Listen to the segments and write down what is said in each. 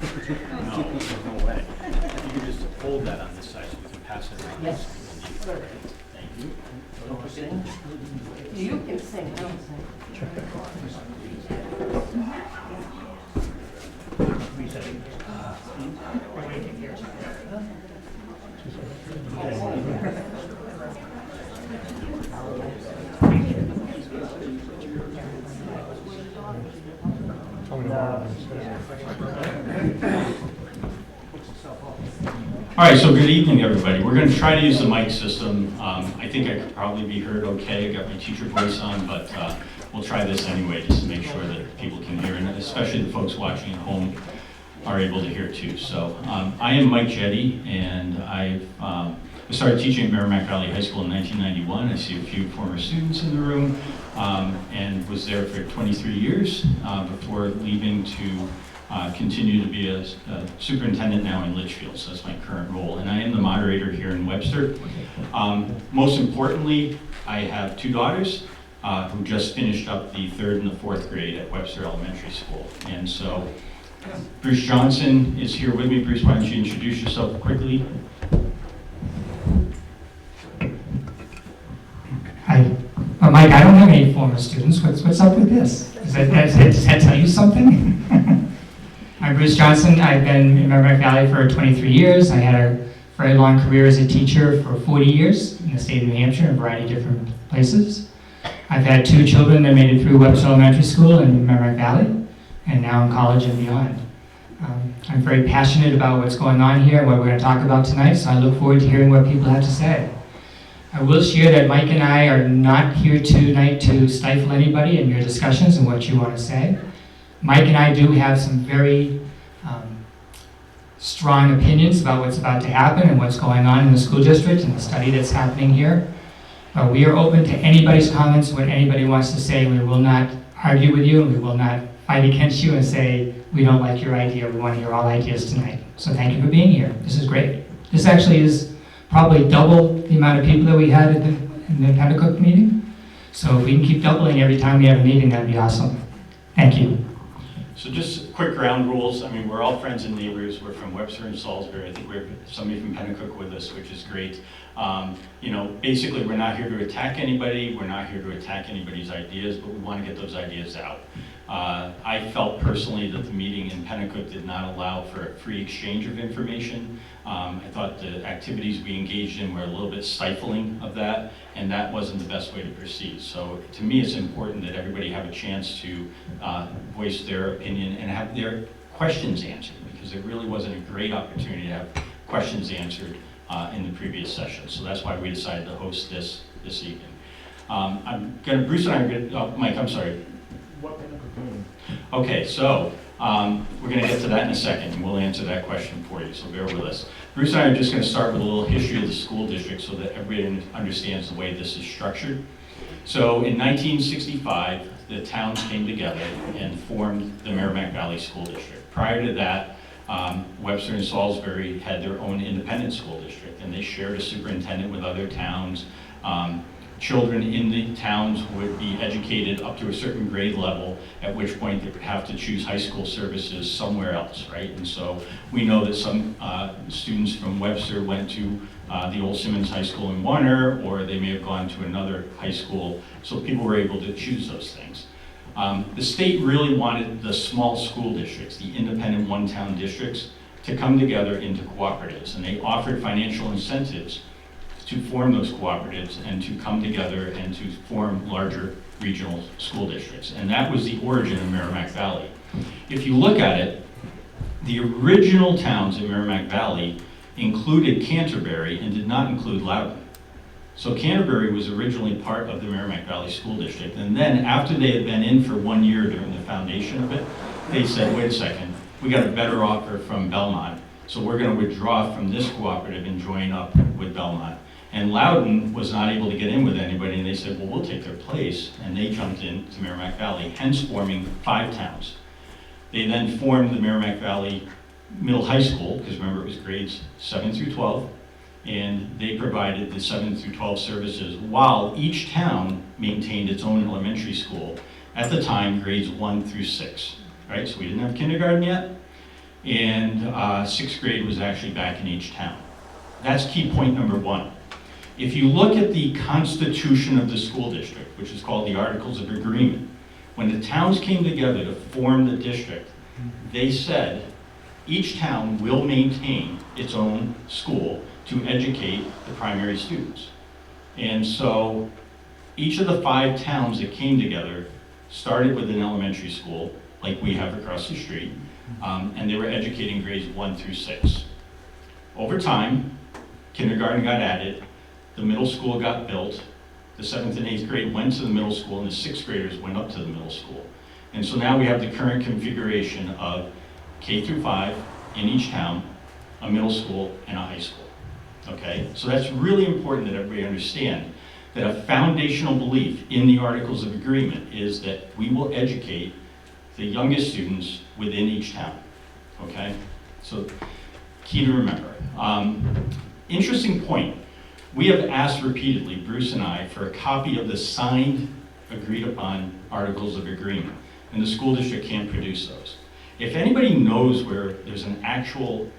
No, no way. You can just hold that on this side so we can pass it around. Yes. Thank you. You can sing, I'll sing. All right, so good evening, everybody. We're going to try to use the mic system. I think I could probably be heard okay. I got my teacher voice on, but we'll try this anyway just to make sure that people can hear, and especially the folks watching at home are able to hear too. So I am Mike Jetty, and I started teaching at Merrimack Valley High School in 1991. I see a few former students in the room, and was there for 23 years before leaving to continue to be a superintendent now in Litchfield, so that's my current role. And I am the moderator here in Webster. Most importantly, I have two daughters who just finished up the 3rd and the 4th grade at Webster Elementary School. And so Bruce Johnson is here with me. Bruce, why don't you introduce yourself quickly? Hi. Mike, I don't have any former students. What's up with this? Does that tell you something? I'm Bruce Johnson. I've been in Merrimack Valley for 23 years. I had a very long career as a teacher for 40 years in the state of New Hampshire in a variety of different places. I've had two children that made it through Webster Elementary School in Merrimack Valley, and now in college and beyond. I'm very passionate about what's going on here and what we're going to talk about tonight, so I look forward to hearing what people have to say. I will share that Mike and I are not here tonight to stifle anybody in your discussions and what you want to say. Mike and I do have some very strong opinions about what's about to happen and what's going on in the school district and the study that's happening here. But we are open to anybody's comments, what anybody wants to say. We will not argue with you, and we will not fight against you and say, we don't like your idea, we want to hear all ideas tonight. So thank you for being here. This is great. This actually is probably double the amount of people that we had in the Pentecook meeting. So if we can keep doubling every time we have a meeting, that'd be awesome. Thank you. So just quick ground rules. I mean, we're all friends and neighbors. We're from Webster and Salisbury. I think we have somebody from Pentecook with us, which is great. Basically, we're not here to attack anybody. We're not here to attack anybody's ideas, but we want to get those ideas out. I felt personally that the meeting in Pentecook did not allow for a free exchange of information. I thought the activities we engaged in were a little bit stifling of that, and that wasn't the best way to proceed. So to me, it's important that everybody have a chance to voice their opinion and have their questions answered, because there really wasn't a great opportunity to have questions answered in the previous session. So that's why we decided to host this evening. Bruce and I are going to, Mike, I'm sorry. What Pentecook meeting? Okay, so we're going to get to that in a second, and we'll answer that question for you, so bear with us. Bruce and I are just going to start with a little history of the school district so that everybody understands the way this is structured. So in 1965, the towns came together and formed the Merrimack Valley School District. Prior to that, Webster and Salisbury had their own independent school district, and they shared a superintendent with other towns. Children in the towns would be educated up to a certain grade level, at which point they would have to choose high school services somewhere else, right? And so we know that some students from Webster went to the old Simmons High School in Warner, or they may have gone to another high school, so people were able to choose those things. The state really wanted the small school districts, the independent one-town districts, to come together into cooperatives, and they offered financial incentives to form those cooperatives and to come together and to form larger regional school districts. And that was the origin of Merrimack Valley. If you look at it, the original towns in Merrimack Valley included Canterbury and did not include Loudon. So Canterbury was originally part of the Merrimack Valley School District, and then after they had been in for 1 year during the foundation of it, they said, wait a second, we got a better offer from Belmont, so we're going to withdraw from this cooperative and join up with Belmont. And Loudon was not able to get in with anybody, and they said, well, we'll take their place, and they jumped into Merrimack Valley, hence forming 5 towns. They then formed the Merrimack Valley Middle High School, because remember it was grades 7 through 12, and they provided the 7 through 12 services while each town maintained its own elementary school, at the time grades 1 through 6, right? So we didn't have kindergarten yet. and sixth grade was actually back in each town. That's key point number one. If you look at the constitution of the school district, which is called the Articles of Agreement, when the towns came together to form the district, they said each town will maintain its own school to educate the primary students. And so each of the 5 towns that came together started with an elementary school, like we have across the street, and they were educating grades 1 through 6. Over time, kindergarten got added, the middle school got built, the 7th and 8th grade went to the middle school, and the 6th graders went up to the middle school. And so now we have the current configuration of K through 5 in each town, a middle school, and a high school. Okay? So that's really important that everybody understand that a foundational belief in the Articles of Agreement is that we will educate the youngest students within each town. Okay? So key to remember. Interesting point. We have asked repeatedly, Bruce and I, for a copy of the signed, agreed upon Articles of Agreement, and the school district can't produce those. If anybody knows where there's an actual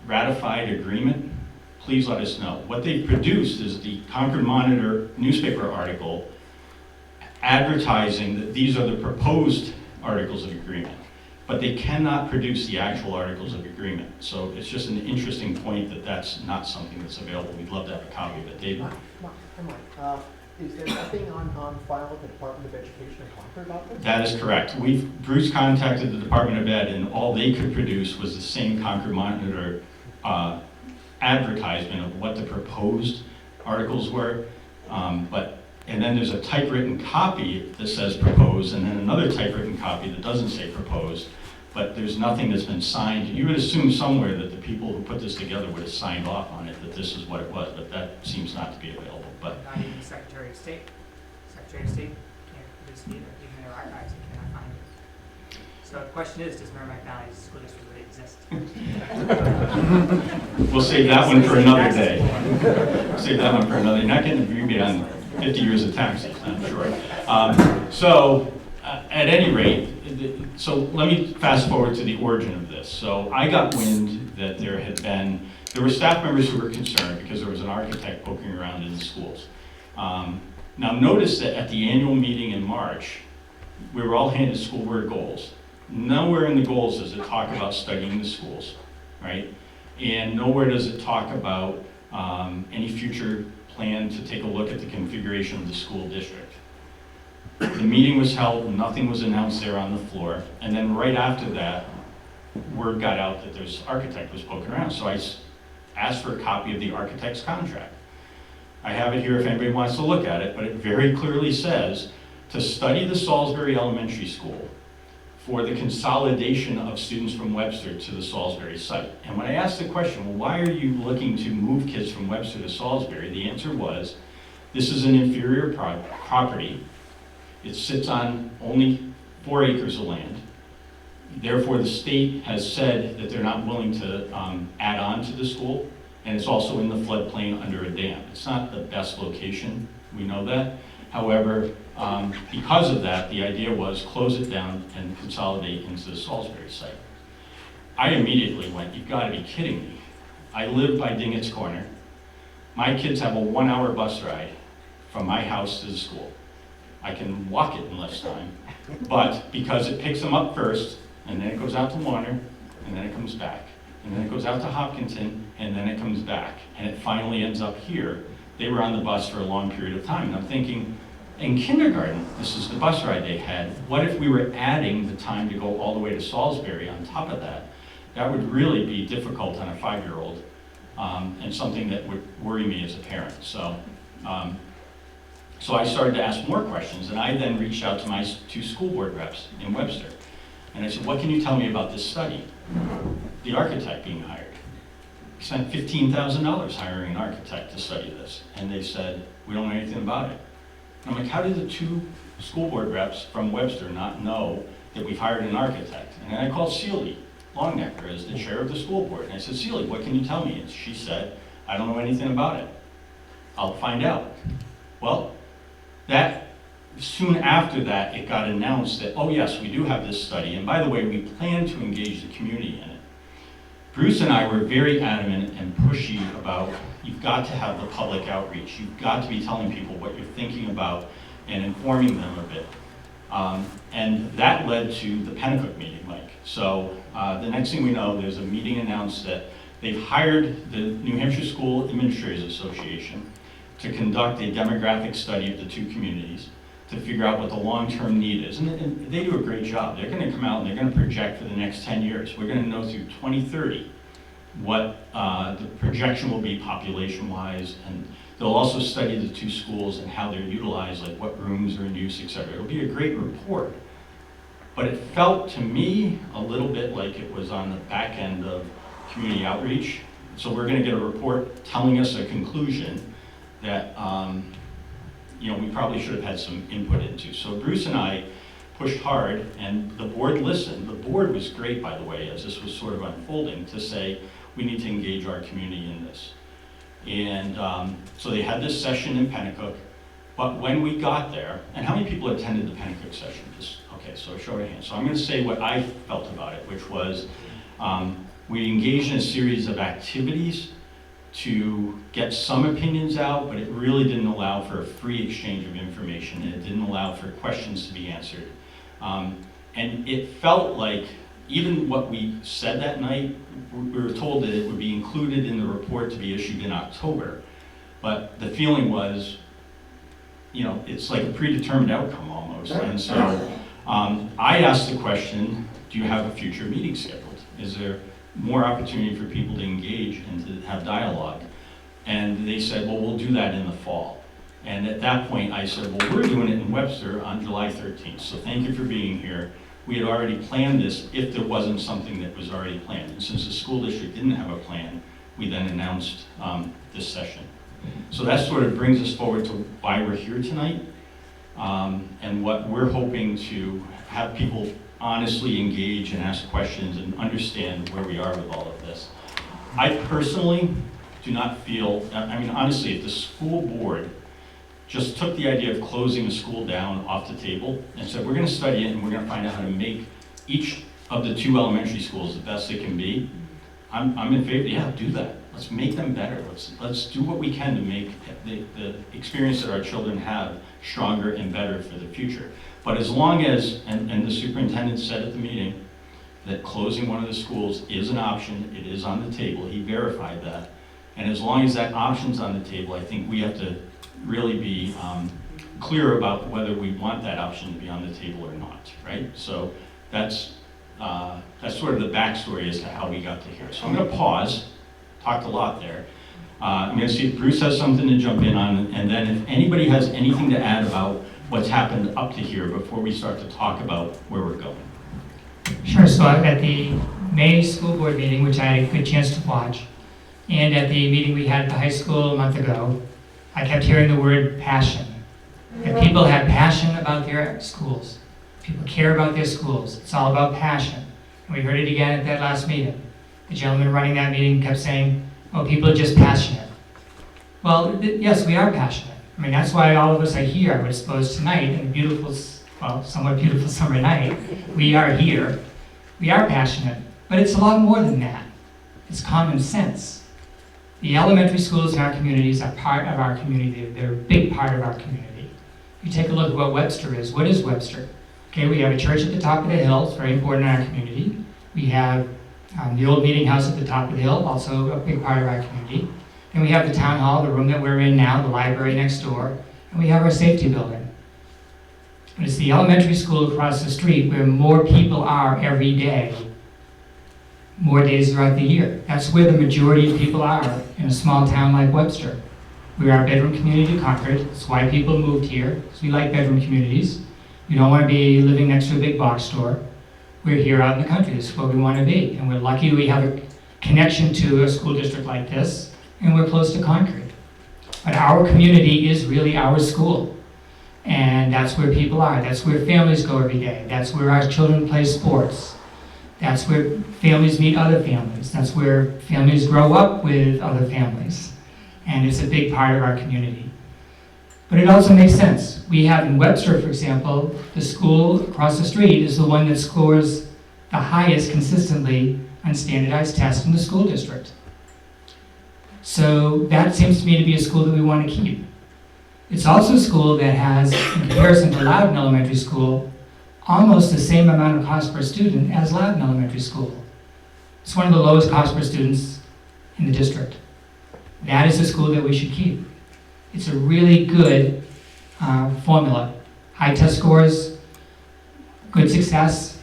ratified agreement, please let us know. What they've produced is the Concord Monitor newspaper article advertising that these are the proposed Articles of Agreement, but they cannot produce the actual Articles of Agreement. So it's just an interesting point that that's not something that's available. We'd love to have a copy of it. David? Mike, is there nothing on file with the Department of Education in Concord about this? That is correct. Bruce contacted the Department of Ed, and all they could produce was the same Concord Monitor advertisement of what the proposed articles were. And then there's a typewritten copy that says proposed, and then another typewritten copy that doesn't say proposed, but there's nothing that's been signed. You would assume somewhere that the people who put this together would have signed off on it, that this is what it was, but that seems not to be available. But Not even the Secretary of State. Secretary of State can't produce it either, even their archives, they cannot find it. So the question is, does Merrimack Valley's school district really exist? we'll save that one for another day. Save that one for another. You're not getting a rebate on 50 years of taxes, I'm sure. At any rate, so let me fast forward to the origin of this. So I got wind that there were staff members who were concerned because there was an architect poking around in the schools. Now notice that at the annual meeting in March, we were all handed school board goals. Nowhere in the goals does it talk about studying the schools, right? And nowhere does it talk about any future plan to take a look at the configuration of the school district. The meeting was held, nothing was announced there on the floor, and then right after that, word got out that this architect was poking around. So I asked for a copy of the architect's contract. I have it here if anybody wants to look at it, but it very clearly says to study the Salisbury Elementary School for the consolidation of students from Webster to the Salisbury site. And when I asked the question, well, why are you looking to move kids from Webster to Salisbury? The answer was, this is an inferior property. It sits on only 4 acres of land. Therefore, the state has said that they're not willing to add on to the school, and it's also in the floodplain under a dam. It's not the best location, we know that. However, because of that, the idea was close it down and consolidate into the Salisbury site. I immediately went, you've got to be kidding me. I live by Dingett's Corner. My kids have a 1-hour bus ride from my house to the school. I can walk it in less time, but because it picks them up first, and then it goes out to Warner, and then it comes back, and then it goes out to Hopkinton, and then it comes back, and it finally ends up here. They were on the bus for a long period of time, and I'm thinking, in kindergarten, this is the bus ride they had. What if we were adding the time to go all the way to Salisbury on top of that? That would really be difficult on a 5-year-old, and something that would worry me as a parent. So I started to ask more questions, and I then reached out to my 2 school board reps in Webster. And I said, what can you tell me about this study? The architect being hired. We spent $15,000 hiring an architect to study this. And they said, we don't know anything about it. And I'm like, how did the 2 school board reps from Webster not know that we've hired an architect? And then I called Celie Longnecker as the chair of the school board. And I said, Celie, what can you tell me? And she said, I don't know anything about it. I'll find out. Well, soon after that, it got announced that, oh yes, we do have this study, and by the way, we plan to engage the community in it. Bruce and I were very adamant and pushy about, you've got to have the public outreach. You've got to be telling people what you're thinking about and informing them of it. And that led to the Pennacook meeting, Mike. So the next thing we know, there's a meeting announced that they've hired the New Hampshire School Administrators Association to conduct a demographic study of the two communities to figure out what the long-term need is. And they do a great job. They're gonna come out and they're gonna project for the next 10 years. We're gonna know through 2030 what the projection will be population-wise, and they'll also study the two schools and how they're utilized, like what rooms are in use, et cetera. It'll be a great report. But it felt to me a little bit like it was on the back end of community outreach. So we're gonna get a report telling us a conclusion that we probably should have had some input into. So Bruce and I pushed hard, and the board listened. The board was great, by the way, as this was sort of unfolding, to say, we need to engage our community in this. And so they had this session in Pennacook, but when we got there, and how many people attended the Pennacook session? Okay, so show of hands. So I'm gonna say what I felt about it, which was, we engaged in a series of activities to get some opinions out, but it really didn't allow for a free exchange of information, and it didn't allow for questions to be answered. And it felt like, even what we said that night, we were told that it would be included in the report to be issued in October, but the feeling was, it's like a predetermined outcome almost. And so I asked the question, do you have a future meeting scheduled? Is there more opportunity for people to engage and to have dialogue? And they said, well, we'll do that in the fall. And at that point I said, well, we're doing it in Webster on July 13th, so thank you for being here. We had already planned this if there wasn't something that was already planned. And since the school district didn't have a plan, we then announced this session. So that sort of brings us forward to why we're here tonight, and what we're hoping to have people honestly engage and ask questions and understand where we are with all of this. I personally do not feel, honestly, if the school board just took the idea of closing the school down off the table and said, we're gonna study it and we're gonna find out how to make each of the two elementary schools the best they can be, I'm in favor, yeah, do that. Let's make them better. Let's do what we can to make the experience that our children have stronger and better for the future. But as long as, and the superintendent said at the meeting, that closing one of the schools is an option, it is on the table, he verified that. And as long as that option's on the table, I think we have to really be clear about whether we want that option to be on the table or not, right? So that's sort of the backstory as to how we got to here. So I'm gonna pause, talked a lot there. I'm gonna see if Bruce has something to jump in on, and then if anybody has anything to add about what's happened up to here before we start to talk about where we're going. Sure, so at the May school board meeting, which I had a good chance to watch, and at the meeting we had at the high school a month ago, I kept hearing the word passion. That people have passion about their schools. People care about their schools. It's all about passion. And we heard it again at that last meeting. The gentleman running that meeting kept saying, oh, people are just passionate. Well, yes, we are passionate. That's why all of us are here. I suppose tonight, in a beautiful, somewhat beautiful summer night, we are here. We are passionate, but it's a lot more than that. It's common sense. The elementary schools in our communities are part of our community. They're a big part of our community. You take a look at what Webster is. What is Webster? Okay, we have a church at the top of the hill. It's very important in our community. We have the old meeting house at the top of the hill, also a big part of our community. And we have the town hall, the room that we're in now, the library next door, and we have our safety building. But it's the elementary school across the street where more people are every day, more days throughout the year. That's where the majority of people are in a small town like Webster. We are a bedroom community to Concord. That's why people moved here, because we like bedroom communities. We don't want to be living next to a big box store. We're here out in the country. This is where we want to be. And we're lucky we have a connection to a school district like this, and we're close to Concord. But our community is really our school. And that's where people are. That's where families go every day. That's where our children play sports. That's where families meet other families. That's where families grow up with other families. And it's a big part of our community. But it also makes sense. We have in Webster, for example, the school across the street is the one that scores the highest consistently on standardized tests in the school district. So that seems to me to be a school that we want to keep. It's also a school that has, in comparison to Loudon Elementary School, almost the same amount of cost per student as Loudon Elementary School. It's one of the lowest cost per students in the district. That is a school that we should keep. It's a really good formula. High test scores, good success.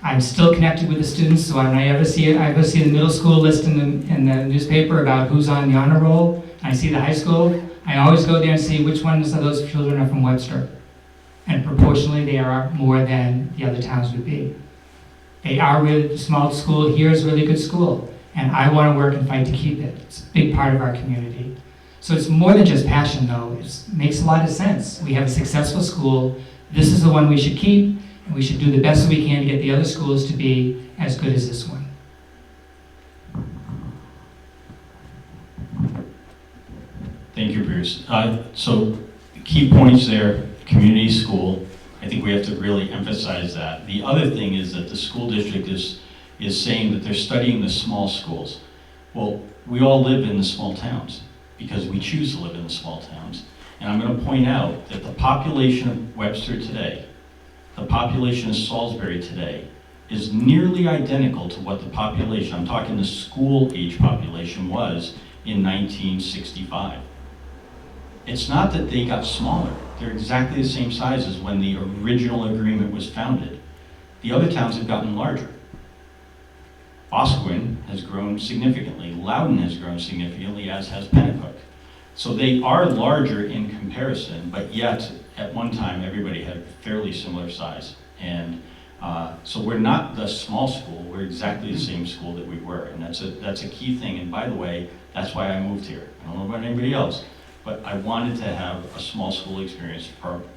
I'm still connected with the students, so when I ever see the middle school list in the newspaper about who's on the honor roll, and I see the high school, I always go there and see which ones of those children are from Webster. And proportionally, they are more than the other towns would be. They are really small school. Here is a really good school, and I want to work and fight to keep it. It's a big part of our community. So it's more than just passion, though. It makes a lot of sense. We have a successful school. This is the one we should keep, and we should do the best we can to get the other schools to be as good as this one. Thank you, Bruce. So key points there, community school. I think we have to really emphasize that. The other thing is that the school district is saying that they're studying the small schools. Well, we all live in the small towns because we choose to live in the small towns. And I'm going to point out that the population of Webster today, the population of Salisbury today, is nearly identical to what the population, I'm talking the school age population, was in 1965. It's not that they got smaller. They're exactly the same size as when the original agreement was founded. The other towns have gotten larger. Boscawen has grown significantly. Loudon has grown significantly, as has Pennacook. So they are larger in comparison, but yet at one time everybody had fairly similar size. And so we're not the small school. We're exactly the same school that we were, and that's a key thing. And by the way, that's why I moved here. I don't know about anybody else, but I wanted to have a small school experience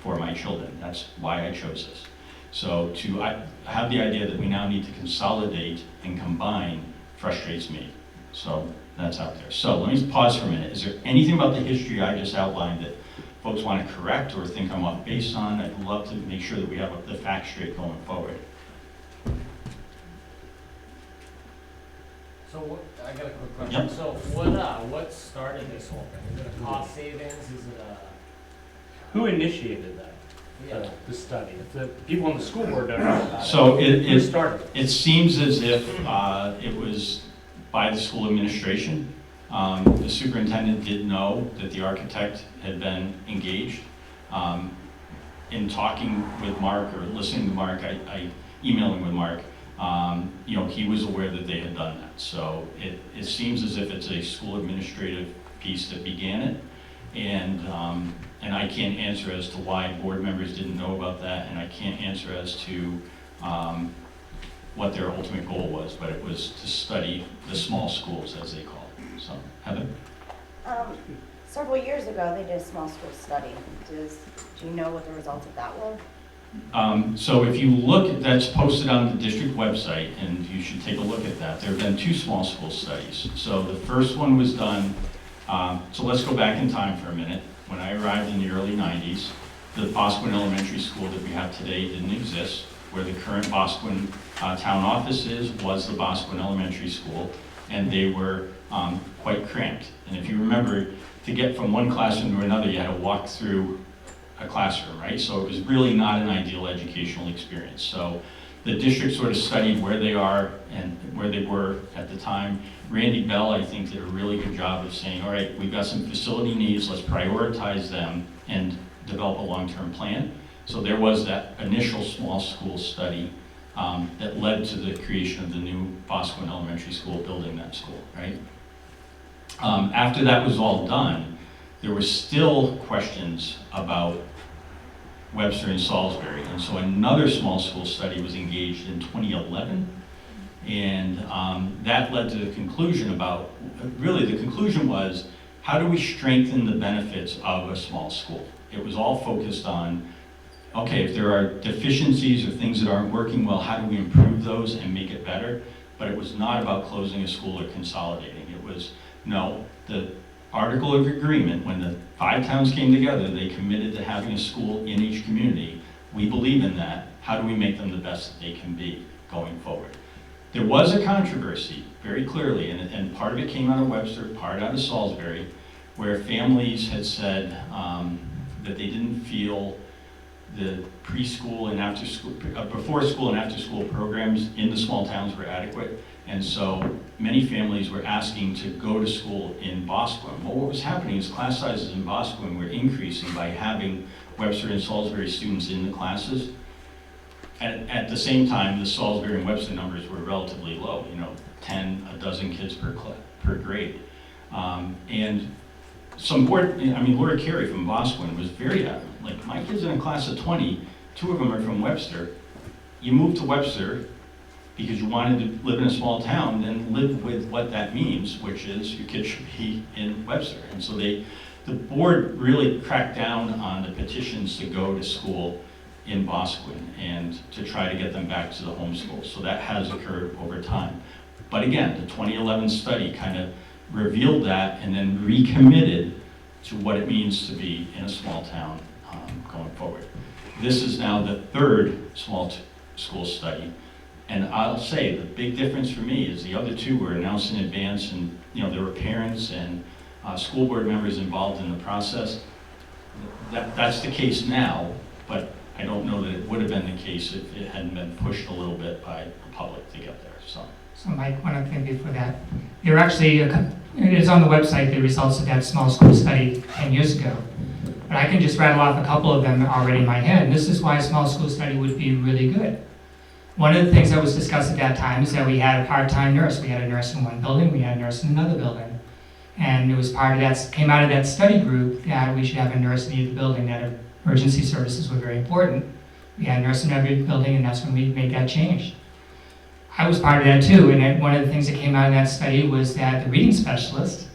for my children. That's why I chose this. So I have the idea that we now need to consolidate and combine frustrates me. So that's out there. So let me pause for a minute. Is there anything about the history I just outlined that folks want to correct or think I'm off base on? I'd love to make sure that we have the facts straight going forward. So I got a quick question. Yep. So what started this whole thing? Is it a cost savings? Is it a Who initiated that, the study? If the people on the school board don't know about So who started it? it seems as if it was by the school administration. The superintendent did know that the architect had been engaged. In talking with Mark or listening to Mark, I emailing with Mark, he was aware that they had done that. So it seems as if it's a school administrative piece that began it. And I can't answer as to why board members didn't know about that, and I can't answer as to what their ultimate goal was, but it was to study the small schools, as they call it. So, Heather? Several years ago, they did a small school study. Do you know what the results of that were? So if you look, that's posted on the district website, and you should take a look at that. There have been 2 small school studies. So the first one was done, so let's go back in time for a minute. When I arrived in the early 90s, the Boscawen Elementary School that we have today didn't exist. Where the current Boscawen town office is was the Boscawen Elementary School, and they were quite cramped. And if you remember, to get from one classroom to another, you had to walk through a classroom, right? So it was really not an ideal educational experience. So the district sort of studied where they are and where they were at the time. Randy Bell, I think, did a really good job of saying, all right, we've got some facility needs, let's prioritize them and develop a long-term plan. So there was that initial small school study that led to the creation of the new Boscawen Elementary School, building that school, right? After that was all done, there were still questions about Webster and Salisbury. And so another small school study was engaged in 2011. And that led to the conclusion about, really the conclusion was, how do we strengthen the benefits of a small school? It was all focused on, okay, if there are deficiencies or things that aren't working well, how do we improve those and make it better? But it was not about closing a school or consolidating. It was, no, the Article of Agreement, when the 5 towns came together, they committed to having a school in each community. We believe in that. How do we make them the best that they can be going forward? There was a controversy, very clearly, and part of it came out of Webster, part out of Salisbury, where families had said that they didn't feel the preschool and after school, before school and after school programs in the small towns were adequate. And so many families were asking to go to school in Boscawen. Well, what was happening is class sizes in Boscawen were increasing by having Webster and Salisbury students in the classes. At the same time, the Salisbury and Webster numbers were relatively low, 10, a dozen kids per grade. And some board, Laura Carey from Boscawen was very adamant. Like, my kids in a class of 20, 2 of them are from Webster. You moved to Webster because you wanted to live in a small town, then live with what that means, which is your kids should be in Webster. And so the board really cracked down on the petitions to go to school in Boscawen and to try to get them back to the homeschool. So that has occurred over time. But again, the 2011 study kind of revealed that and then recommitted to what it means to be in a small town going forward. This is now the third small school study. And I'll say the big difference for me is the other two were announced in advance, and there were parents and school board members involved in the process. That's the case now, but I don't know that it would have been the case if it hadn't been pushed a little bit by the public to get there. So Mike, one other thing before that. There were actually, it is on the website, the results of that small school study 10 years ago. But I can just rattle off a couple of them already in my head. And this is why a small school study would be really good. One of the things that was discussed at that time is that we had a part-time nurse. We had a nurse in one building, we had a nurse in another building. And it was part of that, came out of that study group that we should have a nurse in either building, that emergency services were very important. We had a nurse in every building, and that's when we made that change. I was part of that too, and one of the things that came out of that study was that the reading specialist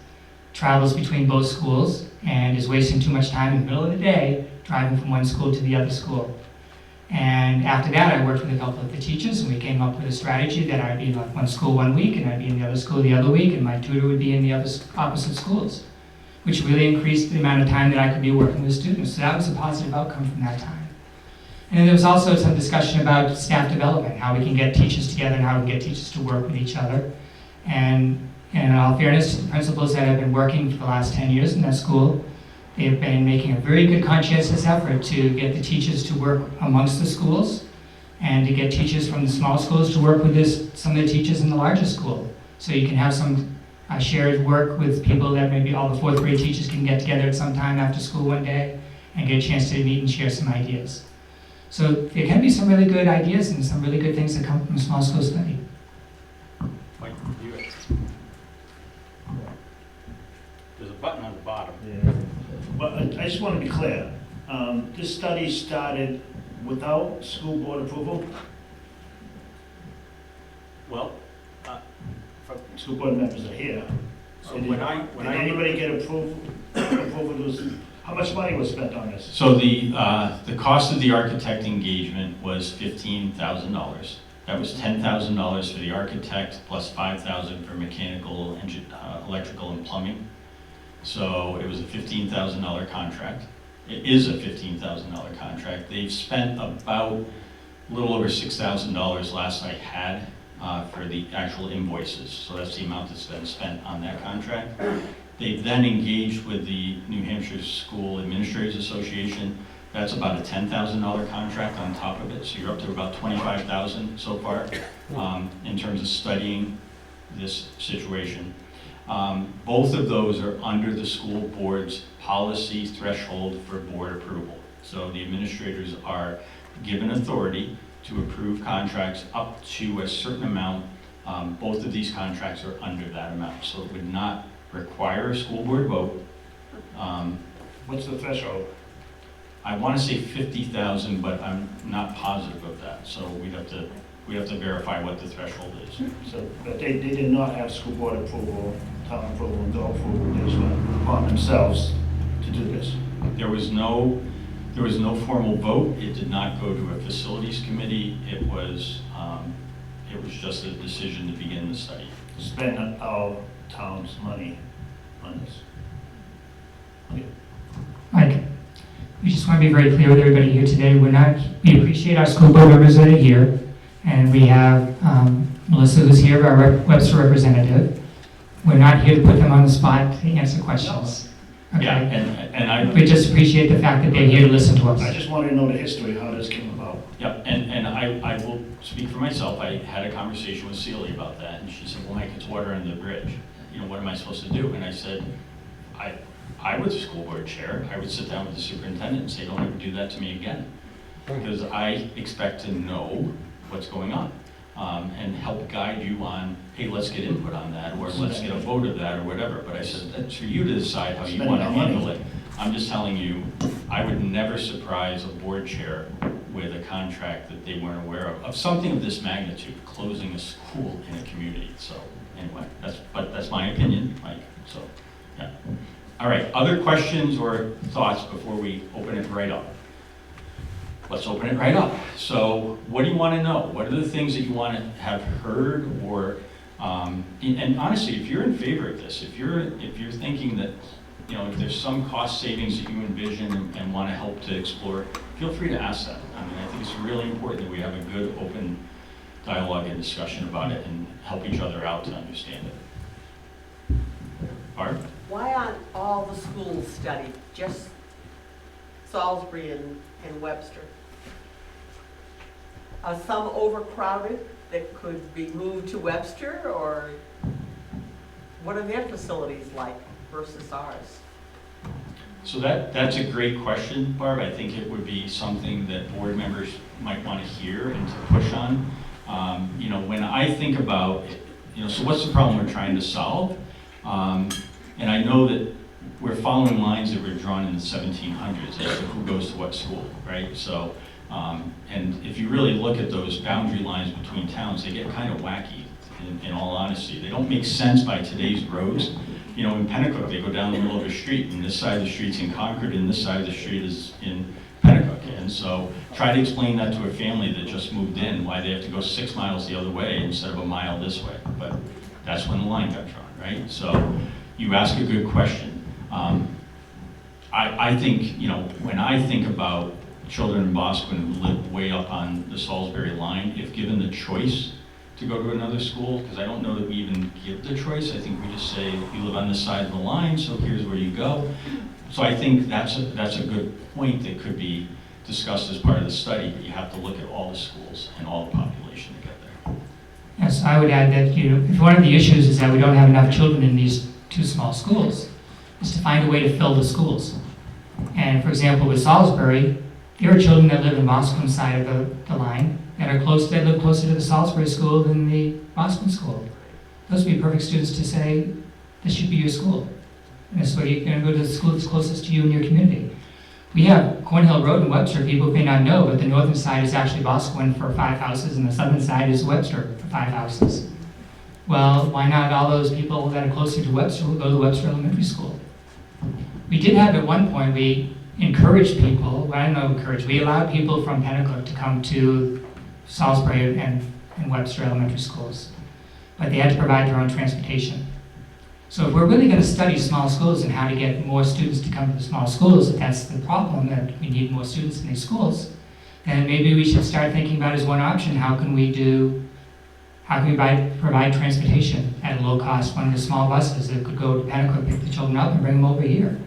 travels between both schools and is wasting too much time in the middle of the day driving from one school to the other school. And after that, I worked with a couple of the teachers, and we came up with a strategy that I'd be in one school one week, and I'd be in the other school the other week, and my tutor would be in the other opposite schools, which really increased the amount of time that I could be working with students. So that was a positive outcome from that time. And then there was also some discussion about staff development, how we can get teachers together and how we can get teachers to work with each other. And in all fairness to the principals that have been working for the last 10 years in that school, they've been making a very good conscientious effort to get the teachers to work amongst the schools and to get teachers from the small schools to work with some of the teachers in the larger school. So you can have some shared work with people that maybe all the 4th grade teachers can get together at some time after school one day and get a chance to meet and share some ideas. So there can be some really good ideas and some really good things that come from a small school study. Mike, there's a button on the bottom. Yeah. But I just want to be clear. This study started without school board approval? Well, School board members are here. so Did anybody get approval? How much money was spent on this? So the cost of the architect engagement was $15,000. That was $10,000 for the architect plus $5,000 for mechanical, electrical, and plumbing. So it was a $15,000 contract. It is a $15,000 contract. They've spent about a little over $6,000 last I had for the actual invoices. So that's the amount that's been spent on that contract. They've then engaged with the New Hampshire School Administrators Association. That's about a $10,000 contract on top of it. So you're up to about $25,000 so far in terms of studying this situation. Both of those are under the school board's policy threshold for board approval. So the administrators are given authority to approve contracts up to a certain amount. Both of these contracts are under that amount. So it would not require a school board vote. What's the threshold? I want to say 50,000, but I'm not positive of that. So we'd have to verify what the threshold is. So, but they did not have school board approval, town approval, and no approval. They just went upon themselves to do this. There was no formal vote. It did not go to a facilities committee. It was just a decision to begin the study. Spend our town's money on this. Okay. Mike, we just want to be very clear with everybody here today. We appreciate our school board members that are here, and we have Melissa, who's here, our Webster representative. We're not here to put them on the spot to answer questions. Yeah, Okay? and I, We just appreciate the fact that they're here to listen to I us. just wanted to know the history, how this came about. yeah, and I will speak for myself. I had a conversation with Celia about that, and she said, well, Mike, it's water under the bridge. You know, what am I supposed to do? And I said, I was a school board chair. I would sit down with the superintendent and say, don't ever do that to me again. Because I expect to know what's going on, and help guide you on, hey, let's get input on that, or let's get a vote of that, or whatever. But I said, that's for you to decide how you want to handle it. I'm just telling you, I would never surprise a board chair with a contract that they weren't aware of something of this magnitude, closing a school in a community. So anyway, that's my opinion, Mike, so, yeah. All right, other questions or thoughts before we open it right up? Let's open it right up. So what do you want to know? What are the things that you want to have heard, or, and honestly, if you're in favor of this, if you're thinking that, you know, if there's some cost savings that you envision and want to help to explore, feel free to ask that. I mean, I think it's really important that we have a good, open dialogue and discussion about it and help each other out to understand it. Barb? Why aren't all the schools studied, just Salisbury and Webster? Are some overcrowded that could be moved to Webster, or what are their facilities like versus ours? So that's a great question, Barb. I think it would be something that board members might want to hear and to push on. You know, when I think about, you know, so what's the problem we're trying to solve? And I know that we're following lines that were drawn in the 1700s as to who goes to what school, right? So, and if you really look at those boundary lines between towns, they get kind of wacky, in all honesty. They don't make sense by today's roads. You know, in Pennacook, they go down the middle of a street, and this side of the street's in Concord, and this side of the street is in Pennacook. And so try to explain that to a family that just moved in, why they have to go 6 miles the other way instead of a mile this way. But that's when the line got drawn, right? So you ask a good question. I think, you know, when I think about children in Bosquen who live way up on the Salisbury line, if given the choice to go to another school, because I don't know that we even give the choice. I think we just say, you live on this side of the line, so here's where you go. So I think that's a good point that could be discussed as part of the study, but you have to look at all the schools and all the population to get there. Yes, I would add that, you know, if one of the issues is that we don't have enough children in these two small schools, is to find a way to fill the schools. And for example, with Salisbury, there are children that live in Bosquen side of the line that live closer to the Salisbury school than the Bosquen school. Those would be perfect students to say, this should be your school. And this way you're going to go to the school that's closest to you in your community. We have Cornhill Road in Webster, people may not know, but the northern side is actually Bosquen for 5 houses, and the southern side is Webster for 5 houses. Well, why not all those people that are closer to Webster will go to Webster Elementary School? We did have at one point, we encouraged people, well, I don't know encouraged, we allowed people from Pennacook to come to Salisbury and Webster Elementary Schools, but they had to provide their own transportation. So if we're really going to study small schools and how to get more students to come to the small schools, if that's the problem, that we need more students in these schools, then maybe we should start thinking about as one option, how can we provide transportation at a low cost, one of the small buses that could go to Pennacook, pick the children up and bring them over here.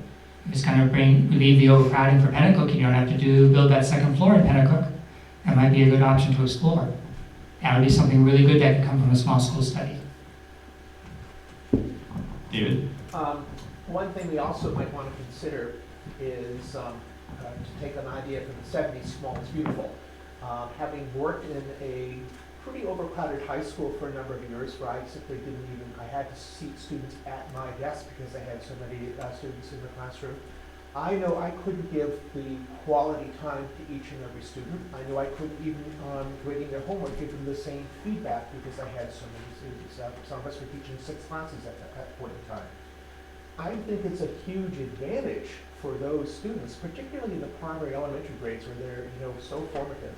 If it's going to relieve the overcrowding for Pennacook, you don't have to build that second floor in Pennacook. That might be a good option to explore. That would be something really good that could come from a small school study. David? One thing we also might want to consider is to take an idea from the 70s, small is beautiful. Having worked in a pretty overcrowded high school for a number of years, where I simply I had to seat students at my desk because I had so many students in the classroom. I know I couldn't give the quality time to each and every student. I know I couldn't even, grading their homework, give them the same feedback because I had so many students. Some of us were teaching 6 classes at that point in time. I think it's a huge advantage for those students, particularly in the primary elementary grades where they're so formative,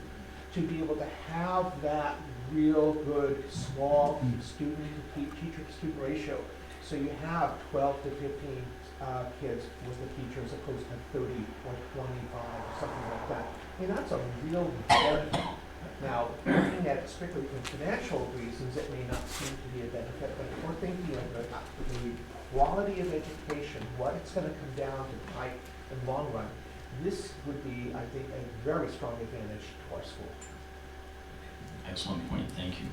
to be able to have that real good small teacher-to-student ratio. So you have 12 to 15 kids with the teacher as opposed to 30 or 25 or something like that. I mean, that's a real benefit Now, looking at it strictly for financial reasons, it may not seem to be a benefit, but if we're thinking of the quality of education, what it's going to come down to high and long run, this would be, I think, a very strong advantage to our school. Excellent point, thank you.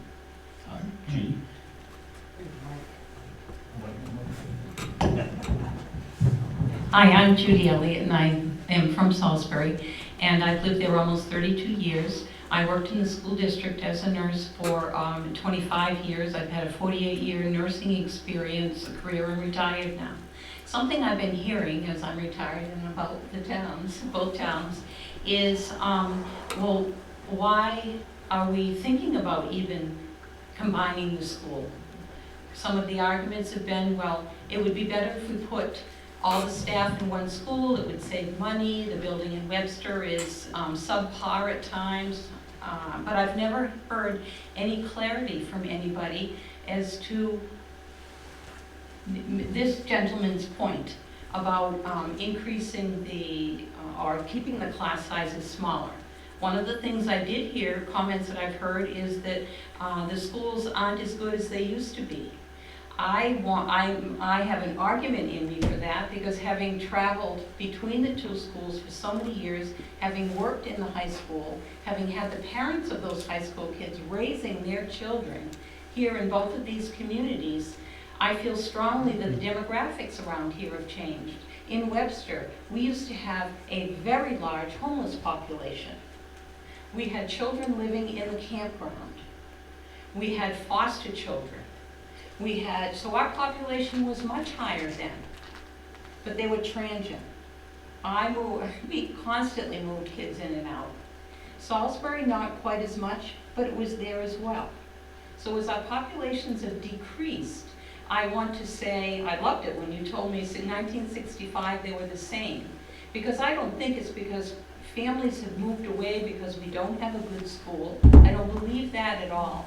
Jean? Hi, I'm Judy Elliott, and I am from Salisbury, and I've lived there almost 32 years. I worked in the school district as a nurse for 25 years. I've had a 48-year nursing experience, a career, and retired now. Something I've been hearing as I'm retired and about the towns, both towns, is, well, why are we thinking about even combining the school? Some of the arguments have been, well, it would be better if we put all the staff in one school, it would save money, the building in Webster is subpar at times, but I've never heard any clarity from anybody as to this gentleman's point about increasing the, or keeping the class sizes smaller. One of the things I did hear, comments that I've heard, is that the schools aren't as good as they used to be. I have an argument in me for that, because having traveled between the two schools for so many years, having worked in the high school, having had the parents of those high school kids raising their children here in both of these communities, I feel strongly that the demographics around here have changed. In Webster, we used to have a very large homeless population. We had children living in the campground. We had foster children. We had, so our population was much higher then, but they were transient. We constantly moved kids in and out. Salisbury, not quite as much, but it was there as well. So as our populations have decreased, I want to say, I loved it when you told me in 1965 they were the same. Because I don't think it's because families have moved away because we don't have a good school. I don't believe that at all.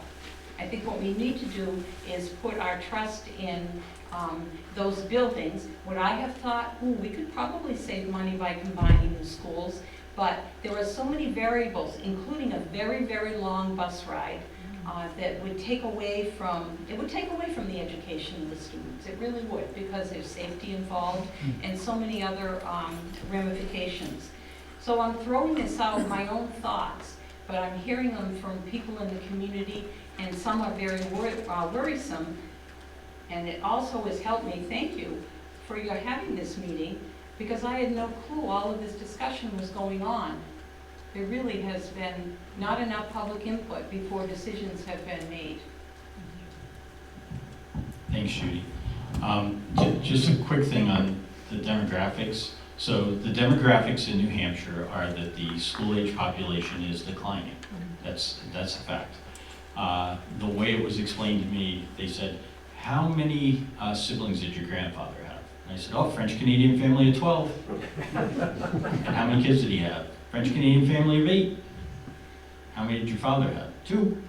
I think what we need to do is put our trust in those buildings. What I have thought, we could probably save money by combining the schools, but there are so many variables, including a very, very long bus ride, that would take away from, the education of the students. It really would, because there's safety involved and so many other ramifications. So I'm throwing this out, my own thoughts, but I'm hearing them from people in the community, and some are very worrisome. And it also has helped me, thank you for your having this meeting, because I had no clue all of this discussion was going on. There really has been not enough public input before decisions have been made. Thanks, Judy. Just a quick thing on the demographics. So the demographics in New Hampshire are that the school-age population is declining. That's a fact. The way it was explained to me, they said, how many siblings did your grandfather have? And I said, oh, French-Canadian family of 12. And how many kids did he have? French-Canadian family of 8. How many did your father have? 2.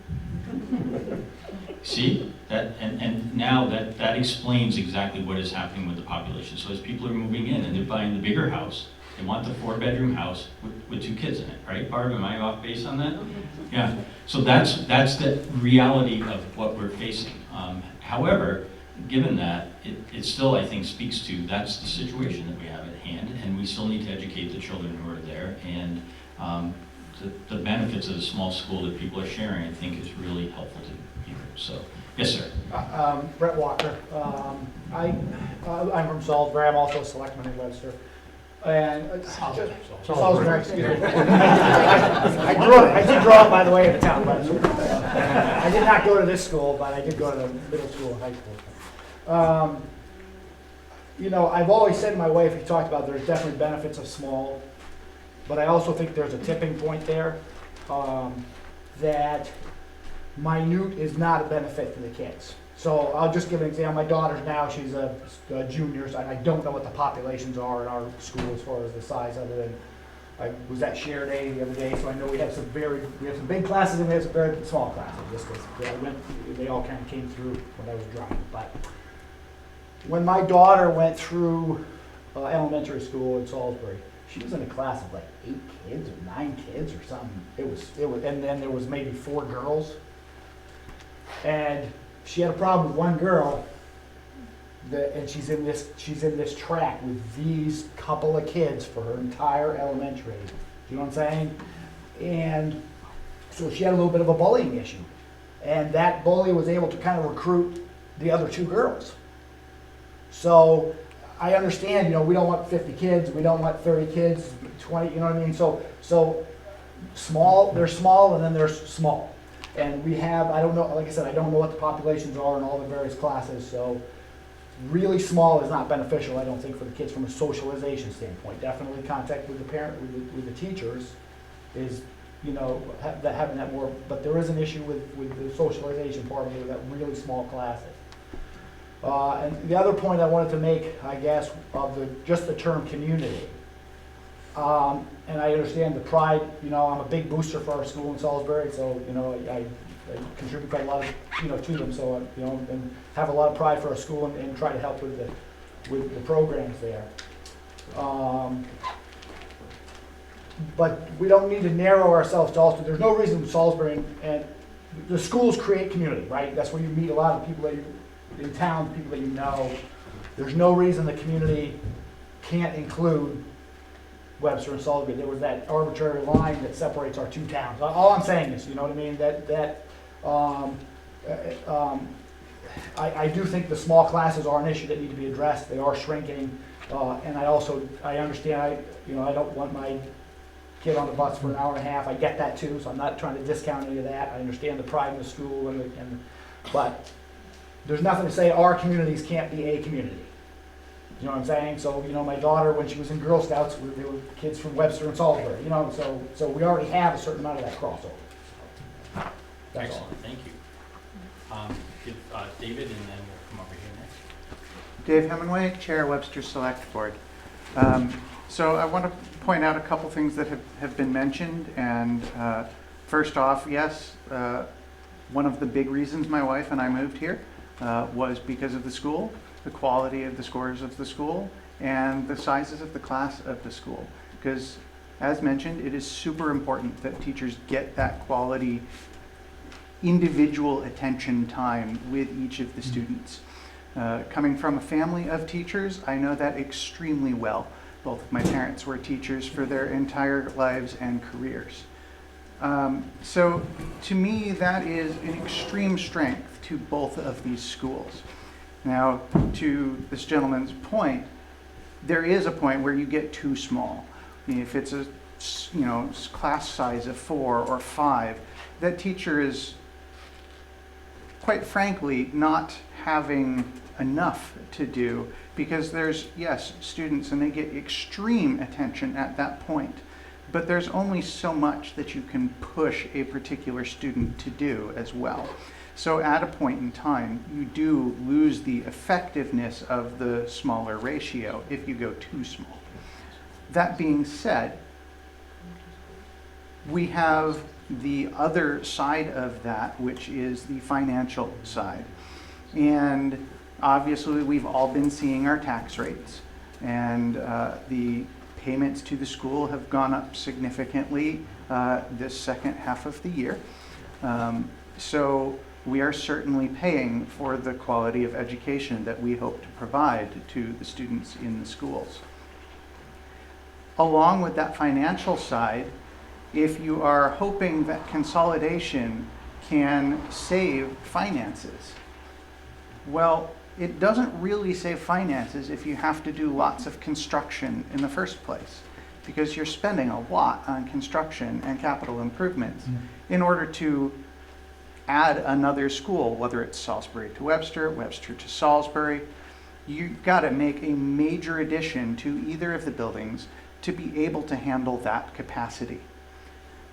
See, that, and now that explains exactly what is happening with the population. So as people are moving in and they're buying the bigger house, they want the 4-bedroom house with 2 kids in it, right? Barb, am I off base on that? Yeah, so that's the reality of what we're facing. However, given that, it still, I think, speaks to that's the situation that we have at hand, and we still need to educate the children who are there, and the benefits of the small school that people are sharing, I think, is really helpful to hear. So, yes, sir. Brett Walker. I'm from Salisbury. I'm also a selectman in Webster. And Salisbury, excuse me. I did grow up, by the way, in the town of Webster. I did not go to this school, but I did go to the middle school and high school. You know, I've always said to my wife, we talked about there's definitely benefits of small, but I also think there's a tipping point there that minute is not a benefit to the kids. So I'll just give an example. My daughter's now, she's a junior, so I don't know what the populations are in our school as far as the size, other than I was at Share Day the other day, so I know we have some big classes and we have some very small classes, just because they all kind of came through when I was driving. But when my daughter went through elementary school in Salisbury, she was in a class of like 8 kids or 9 kids or something. It was, and then there was maybe 4 girls. And she had a problem with one girl, and she's in this track with these couple of kids for her entire elementary. You know what I'm saying? And so she had a little bit of a bullying issue. And that bully was able to kind of recruit the other 2 girls. So I understand, you know, we don't want 50 kids, we don't want 30 kids, 20, you know what I mean? So small, they're small, and then they're small. And we have, I don't know, like I said, I don't know what the populations are in all the various classes, so really small is not beneficial, I don't think, for the kids from a socialization standpoint. Definitely contact with the parent, with the teachers is, you know, having that more, but there is an issue with the socialization part of it, that really small classes. And the other point I wanted to make, I guess, of just the term community. And I understand the pride, you know, I'm a big booster for our school in Salisbury, so, you know, I contribute quite a lot of, you know, to them, so, you know, and have a lot of pride for our school and try to help with the programs there. But we don't need to narrow ourselves to also, there's no reason Salisbury and the schools create community, right? That's where you meet a lot of people that you, in town, people that you know. There's no reason the community can't include Webster and Salisbury. There was that arbitrary line that separates our 2 towns. All I'm saying is, you know what I mean, I do think the small classes are an issue that need to be addressed. They are shrinking, and I understand, I don't want my kid on the bus for an hour and a half. I get that too, so I'm not trying to discount any of that. I understand the pride in the school, but there's nothing to say our communities can't be a community. You know what I'm saying? So, you know, my daughter, when she was in Girl Scouts, there were kids from Webster and Salisbury, you know, so we already have a certain amount of that crossover. That's all. Excellent, thank you. Give David, and then we'll come over here next. Dave Hemingway, Chair, Webster Select Board. So I want to point out a couple things that have been mentioned, and first off, yes, one of the big reasons my wife and I moved here was because of the school, the quality of the scores of the school, and the sizes of the class of the school. Because, as mentioned, it is super important that teachers get that quality individual attention time with each of the students. Coming from a family of teachers, I know that extremely well. Both of my parents were teachers for their entire lives and careers. So to me, that is an extreme strength to both of these schools. Now, to this gentleman's point, there is a point where you get too small. I mean, if it's a class size of 4 or 5, that teacher is, quite frankly, not having enough to do, because there's, yes, students, and they get extreme attention at that point, but there's only so much that you can push a particular student to do as well. So at a point in time, you do lose the effectiveness of the smaller ratio if you go too small. That being said, we have the other side of that, which is the financial side. And obviously, we've all been seeing our tax rates, and the payments to the school have gone up significantly this second half of the year. So we are certainly paying for the quality of education that we hope to provide to the students in the schools. Along with that financial side, if you are hoping that consolidation can save finances, well, it doesn't really save finances if you have to do lots of construction in the first place, because you're spending a lot on construction and capital improvements in order to add another school, whether it's Salisbury to Webster, Webster to Salisbury. You've got to make a major addition to either of the buildings to be able to handle that capacity.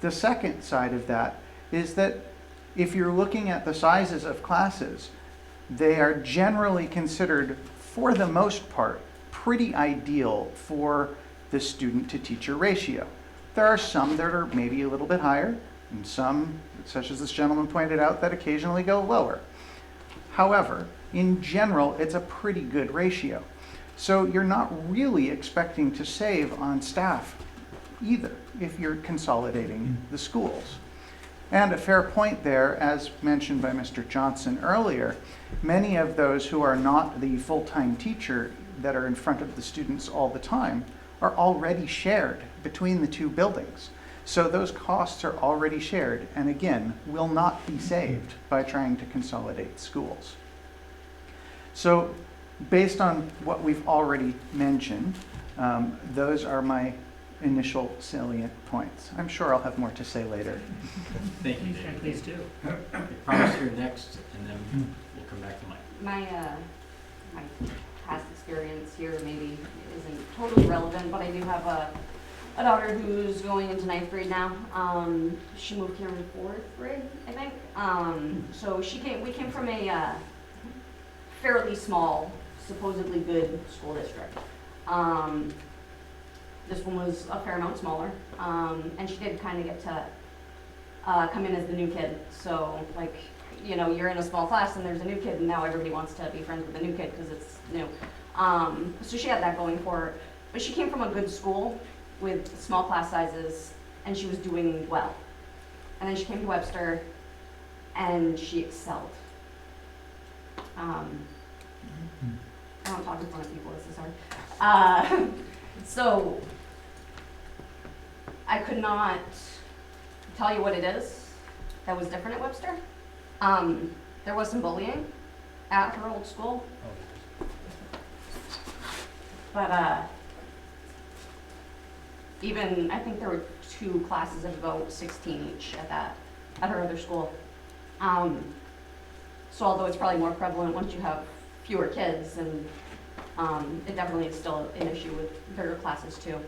The second side of that is that if you're looking at the sizes of classes, they are generally considered, for the most part, pretty ideal for the student-to-teacher ratio. There are some that are maybe a little bit higher, and some, such as this gentleman pointed out, that occasionally go lower. However, in general, it's a pretty good ratio. So you're not really expecting to save on staff either if you're consolidating the schools. And a fair point there, as mentioned by Mr. Johnson earlier, many of those who are not the full-time teacher that are in front of the students all the time are already shared between the two buildings. So those costs are already shared, and again, will not be saved by trying to consolidate schools. So based on what we've already mentioned, those are my initial salient points. I'm sure I'll have more to say later. Thank you, And David. please do. I promise you're next, and then we'll come back to Mike. My past experience here maybe isn't totally relevant, but I do have a daughter who's going into 9th grade now. She moved here in 4th grade, I think. So we came from a fairly small, supposedly good school district. This one was a fair amount smaller, and she did kind of get to come in as the new kid. So, like, you know, you're in a small class and there's a new kid, and now everybody wants to be friends with the new kid because it's new. So she had that going for her. But she came from a good school with small class sizes, and she was doing well. And then she came to Webster, and she excelled. I don't talk in front of people, this is hard. So I could not tell you what it is that was different at Webster. There was some bullying at her old school. But even, I think there were 2 classes of about 16 each at her other school. So although it's probably more prevalent once you have fewer kids, and it definitely is still an issue with bigger classes too.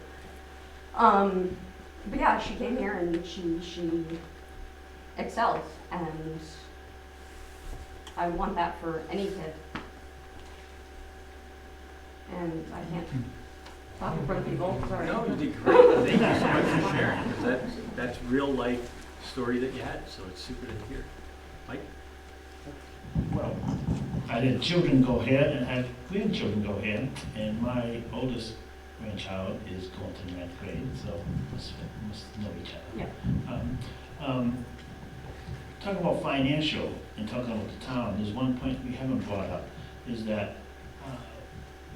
But yeah, she came here and she excelled, and I want that for any kid. And I can't talk in front of people, sorry. No, you did great. Thank you so much for sharing, because that's real life story that you had, so it's super to hear. Mike? Well, I had children go here and I had grandchildren go here, and my oldest grandchild is going to 9th grade, so must know each other. Yeah. Talking about financial and talking about the town, there's one point we haven't brought up, is that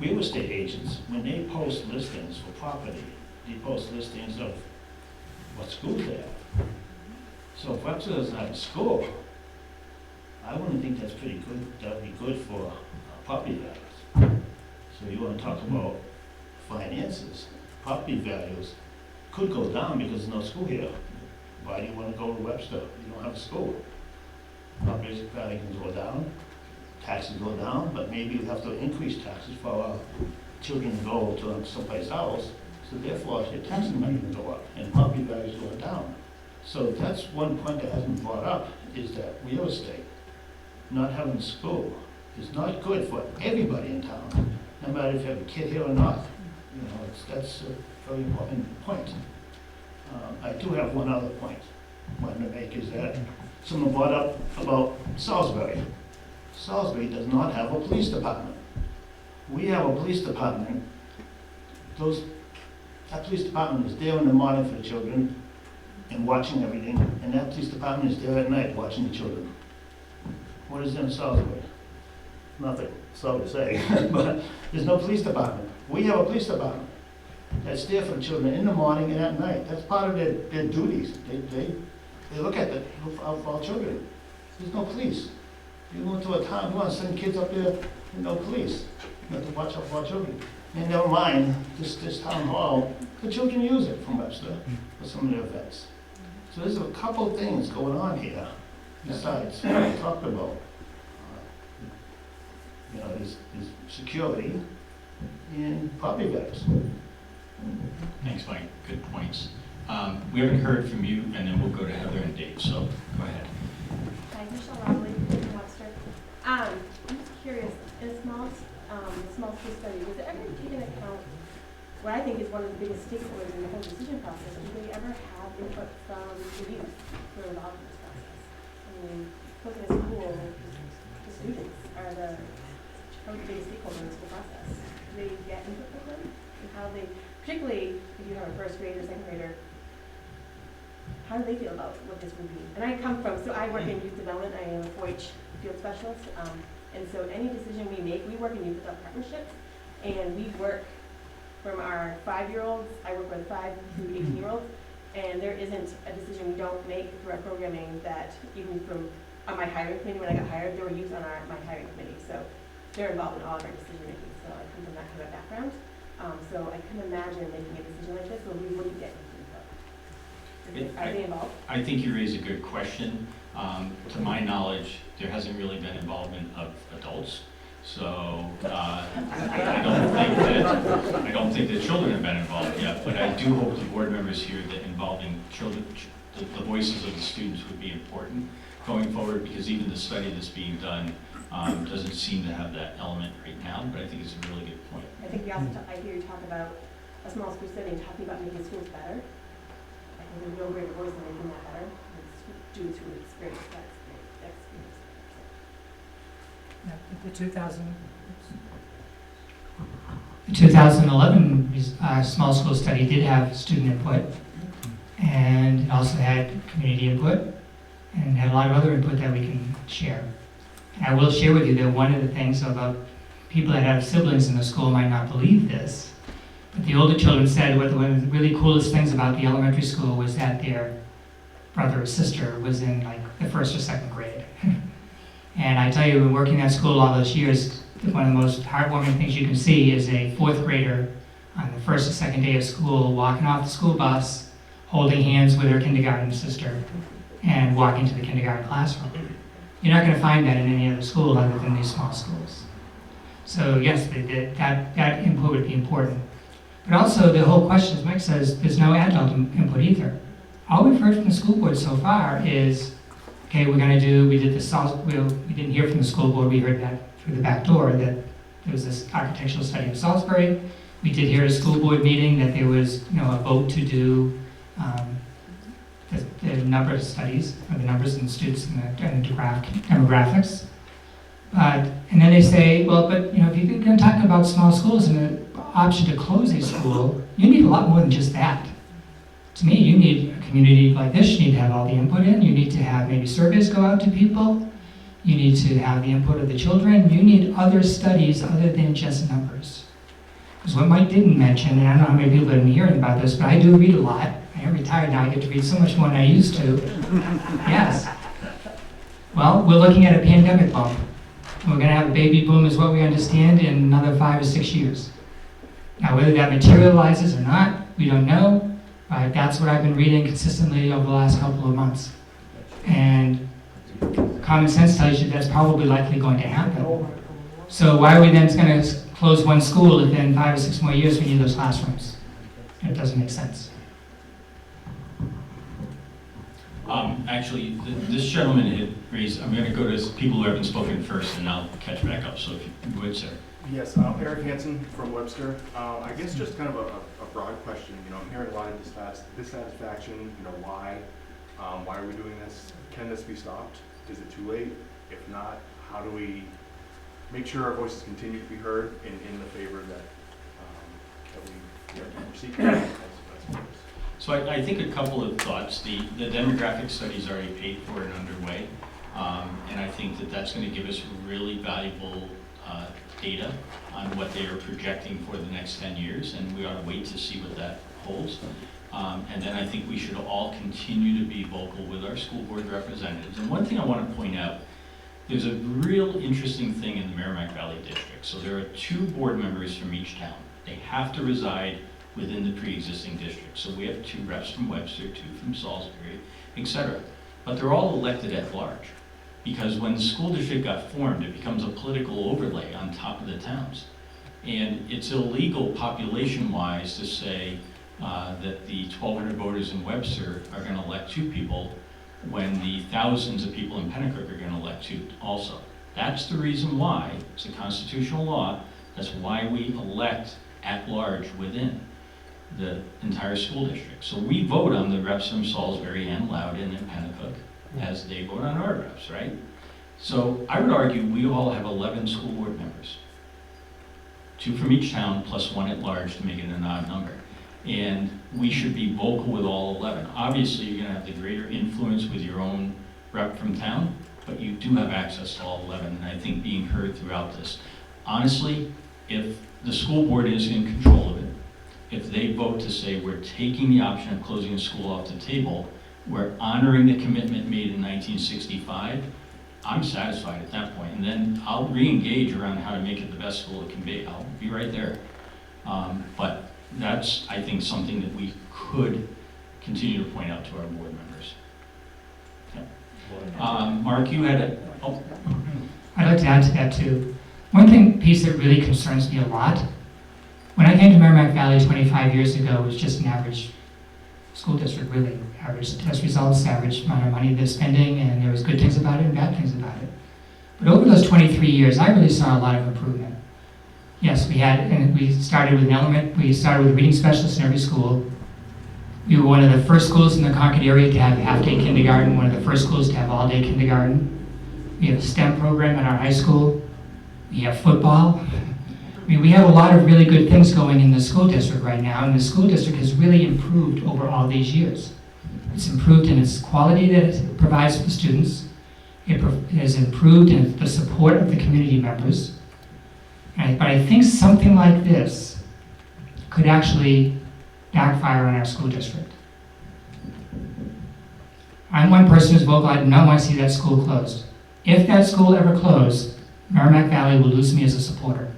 real estate agents, when they post listings for property, they post listings of what schools they have. So if Webster doesn't have a school, I wouldn't think that's pretty good. That would be good for property values. So you want to talk about finances, property values could go down because there's no school here. Why do you want to go to Webster? You don't have a school. Property value can go down, taxes go down, but maybe you have to increase taxes for our children to go to someplace else. So therefore, your taxes might even go up and property values go down. So that's one point that hasn't brought up, is that real estate, not having a school, is not good for everybody in town, no matter if you have a kid here or not. You know, that's a very important point. I do have one other point I wanted to make, is that someone brought up about Salisbury. Salisbury does not have a police department. We have a police department. That police department is there in the morning for the children and watching everything, and that police department is there at night watching the children. What is in Salisbury? Nothing, sorry to say, but there's no police department. We have a police department that's there for the children in the morning and at night. That's part of their duties. They look at our children. There's no police. You go to a town, you want to send kids up there with no police. You have to watch out for our children. And never mind, this town hall, the children use it from Webster for some of their events. So there's a couple of things going on here besides what we talked about. There's security and property values. Thanks, Mike. Good points. We haven't heard from you, and then we'll go to Heather and Dave, so go ahead. Hi, Michelle Rowley from Webster. I'm just curious, in a small school study, was it ever taken into account what I think is one of the biggest stakeholders in the whole decision process? Do they ever have input from the youth who are involved in this process? I mean, looking at school, the students are the probably the biggest stakeholder in the school process. Do they get input from them? And how they, particularly if you have a first grader, second grader, how do they feel about what this would be? And I come from, so I work in youth development, I am a 4-H field specialist, and so any decision we make, we work in youth adult partnerships, and we work from our 5-year-olds, I work with 5 through 18-year-olds, and there isn't a decision we don't make through our programming that even from, on my hiring committee, when I got hired, there were youth on my hiring committee, so they're involved in all of our decision making, so I come from that kind of background. So I can imagine making a decision like this where we wouldn't get input. Are they involved? I think you raise a good question. To my knowledge, there hasn't really been involvement of adults. So I don't think that children have been involved yet, but I do hope the board members hear that involving children, the voices of the students would be important going forward, because even the study that's being done doesn't seem to have that element right now, but I think it's a really good point. I think we also, I hear you talk about a small school setting, talking about making schools better. I think there's no greater voice than making that better. It's due to experience, that experience. The 2000, The 2011 small school study did have student input, and it also had community input, and had a lot of other input that we can share. And I will share with you that one of the things, although people that have siblings in the school might not believe this, but the older children said one of the really coolest things about the elementary school was that their brother or sister was in like the 1st or 2nd grade. And I tell you, working at school all those years, one of the most heartwarming things you can see is a 4th grader on the 1st or 2nd day of school walking off the school bus, holding hands with her kindergarten sister, and walking to the kindergarten classroom. You're not going to find that in any other school other than these small schools. So yes, that input would be important. But also the whole question, as Mike says, there's no adult input either. All we've heard from the school board so far is, okay, we didn't hear from the school board, we heard that through the back door, that there was this architectural study in Salisbury. We did hear at a school board meeting that there was a vote to do the number of studies, or the numbers and students and the demographics. And then they say, well, but if you're going to talk about small schools and the option to close a school, you need a lot more than just that. To me, you need a community like this, you need to have all the input in, you need to have maybe surveys go out to people, you need to have the input of the children, you need other studies other than just numbers. Because what Mike didn't mention, and I don't know how many people have been hearing about this, but I do read a lot. I am retired now, I get to read so much more than I used to. Yes. Well, we're looking at a pandemic bump. We're going to have a baby boom is what we understand in another 5 or 6 years. Now, whether that materializes or not, we don't know. That's what I've been reading consistently over the last couple of months. And common sense tells you that's probably likely going to happen. So why are we then going to close one school if in 5 or 6 more years we need those classrooms? It doesn't make sense. Actually, this gentleman had raised, I'm going to go to people who haven't spoken first, and I'll catch back up. So if you would, sir. Yes, Eric Hansen from Webster. I guess just kind of a broad question. I'm hearing a lot of dissatisfaction. Why? Why are we doing this? Can this be stopped? Is it too late? If not, how do we make sure our voices continue to be heard in the favor that we seek? So I think a couple of thoughts. The demographic study is already paid for and underway, and I think that's going to give us really valuable data on what they are projecting for the next 10 years, and we ought to wait to see what that holds. And then I think we should all continue to be vocal with our school board representatives. And one thing I want to point out, there's a real interesting thing in the Merrimack Valley District. So there are 2 board members from each town. They have to reside within the pre-existing district. So we have 2 reps from Webster, 2 from Salisbury, etc. But they're all elected at large. Because when the school district got formed, it becomes a political overlay on top of the towns. And it's illegal population-wise to say that the 1,200 voters in Webster are going to elect 2 people when the thousands of people in Pennacook are going to elect 2 also. That's the reason why, it's a constitutional law, that's why we elect at large within the entire school district. So we vote on the reps from Salisbury and Loudon and Pennacook as they vote on our reps, right? So I would argue we all have 11 school board members. 2 from each town plus 1 at large to make it an odd number. And we should be vocal with all 11. Obviously, you're gonna have the greater influence with your own rep from town, but you do have access to all 11, and I think being heard throughout this. Honestly, if the school board is in control of it, if they vote to say we're taking the option of closing a school off the table, we're honoring the commitment made in 1965, I'm satisfied at that point. And then I'll re-engage around how to make it the best school it can be. I'll be right there. But that's, I think, something that we could continue to point out to our board members. Okay. Mark, you had a, oh. I'd like to add to that too. One piece that really concerns me a lot, when I came to Merrimack Valley 25 years ago, it was just an average school district, really. Average test results, average amount of money they're spending, and there was good things about it and bad things about it. But over those 23 years, I really saw a lot of improvement. Yes, we started with a reading specialist in every school. We were one of the first schools in the Concord area to have half-day kindergarten, one of the first schools to have all-day kindergarten. We have a STEM program at our high school. We have football. I mean, we have a lot of really good things going in the school district right now, and the school district has really improved over all these years. It's improved in its quality that it provides for the students. It has improved in the support of the community members. But I think something like this could actually backfire on our school district. I'm one person who's vocal. I do not want to see that school closed. If that school ever closed, Merrimack Valley will lose me as a supporter.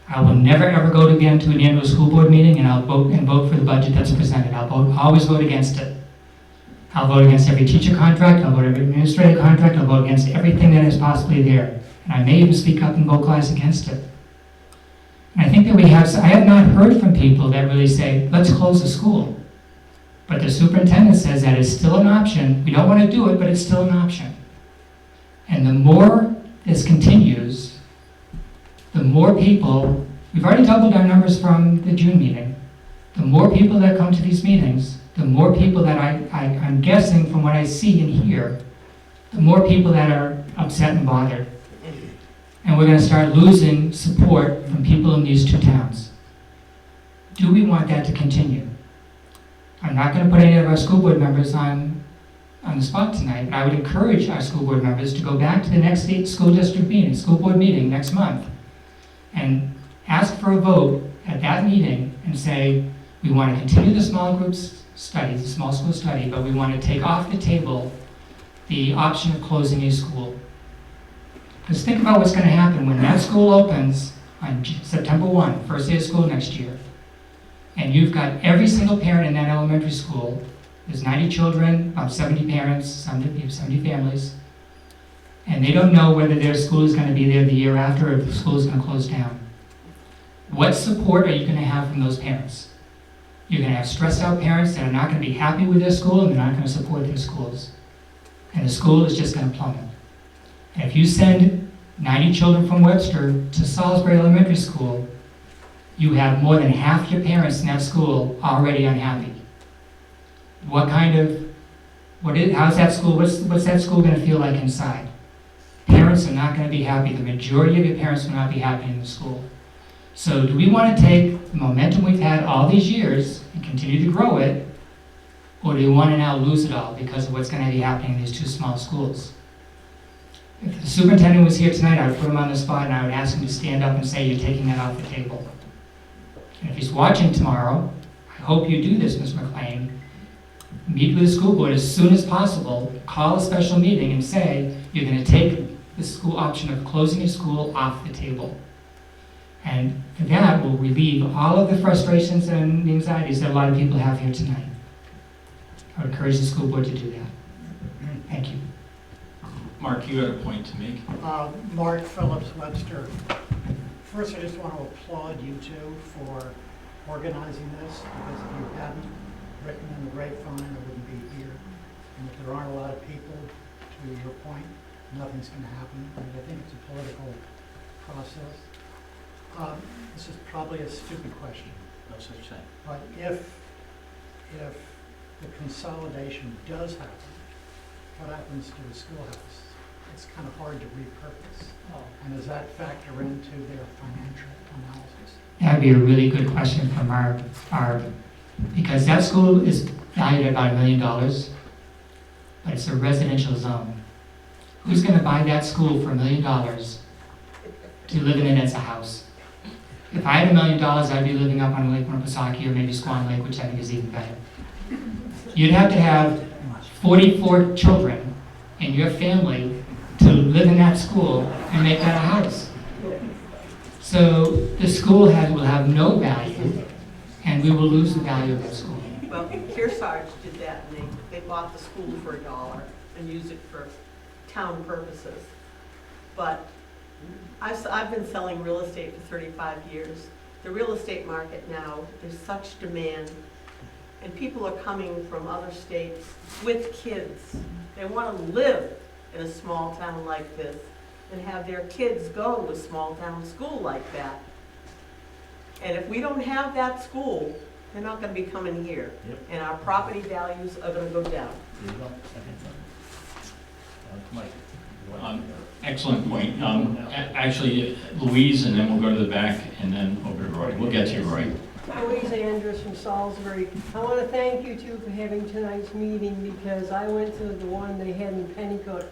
I will never ever go again to an annual school board meeting and I'll vote for the budget that's presented. Always vote against it. I'll vote against every teacher contract, I'll vote every administrative contract, I'll vote against everything that is possibly there. And I may even speak up and vocalize against it. And I think that I have not heard from people that really say, let's close the school. But the superintendent says that it's still an option. We don't want to do it, but it's still an option. And the more this continues, the more people, we've already doubled our numbers from the June meeting. The more people that come to these meetings, the more people that I'm guessing from what I see and hear, the more people that are upset and bothered. And we're going to start losing support from people in these 2 towns. Do we want that to continue? I'm not going to put any of our school board members on the spot tonight, but I would encourage our school board members to go back to the next state school district meeting, school board meeting next month, and ask for a vote at that meeting and say, we want to continue the small groups study, the small school study, but we want to take off the table the option of closing a school. Because think about what's going to happen when that school opens on September 1, first day of school next year, and you've got every single parent in that elementary school. There's 90 children, about 70 parents, 70 families, and they don't know whether their school is going to be there the year after or if the school is going to close down. What support are you going to have from those parents? You're going to have stressed out parents that are not going to be happy with their school and they're not going to support their schools. And the school is just going to plummet. And if you send 90 children from Webster to Salisbury Elementary School, you have more than half your parents in that school already unhappy. How's that school, what's that school going to feel like inside? Parents are not going to be happy. The majority of your parents will not be happy in the school. So do we want to take the momentum we've had all these years and continue to grow it, or do we want to now lose it all because of what's going to be happening in these 2 small schools? If the superintendent was here tonight, I would put him on the spot and I would ask him to stand up and say, you're taking that off the table. And if he's watching tomorrow, I hope you do this, Ms. McLean. Meet with the school board as soon as possible, call a special meeting and say, you're going to take the school option of closing your school off the table. And that will relieve all of the frustrations and the anxieties that a lot of people have here tonight. I would encourage the school board to do that. Thank you. Mark, you had a point to make. Mark Phillips, Webster. First, I just want to applaud you two for organizing this, because if you hadn't written in the grapevine, I wouldn't be here. And if there aren't a lot of people, to your point, nothing's going to happen. I mean, I think it's a political process. This is probably a stupid question. No such thing. But if the consolidation does happen, what happens to the schoolhouse? it's kind of hard to repurpose. And does that factor into their financial analysis? That'd be a really good question from our, because that school is valued at about $1 million, but it's a residential zone. Who's gonna buy that school for $1 million to live in it as a house? If I had $1 million, I'd be living up on Lake Winnipesaukee or maybe Swan Lake, which I think is even better. You'd have to have 44 children in your family to live in that school and make that a house. So the school will have no value, and we will lose the value of that school. Well, Kearsarge did that, and they bought the school for $1 and used it for town purposes. But I've been selling real estate for 35 years. The real estate market now, there's such demand, and people are coming from other states with kids. They want to live in a small town like this and have their kids go to a small town school like that. And if we don't have that school, they're not going to be coming here. Yep. And our property values are going to go down. There you go. Mike. Excellent point. Actually, Louise, and then we'll go to the back, and then over to Roy. We'll get to you, Roy. Louise Andrews from Salisbury. I want to thank you two for having tonight's meeting, because I went to the one they had in Pennycook,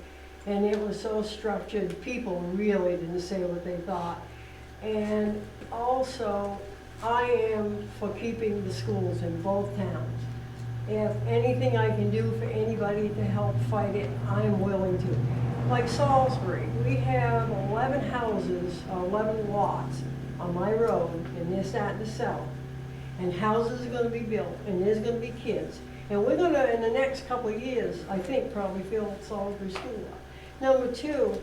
and it was so structured. People really didn't say what they thought. And also, I am for keeping the schools in both towns. If anything I can do for anybody to help fight it, I'm willing to. Like Salisbury, we have 11 houses, or 11 lots on my road, and they're starting to sell. And houses are gonna be built, and there's gonna be kids. And we're gonna, in the next couple of years, I think, probably fill Salisbury School up. Number two,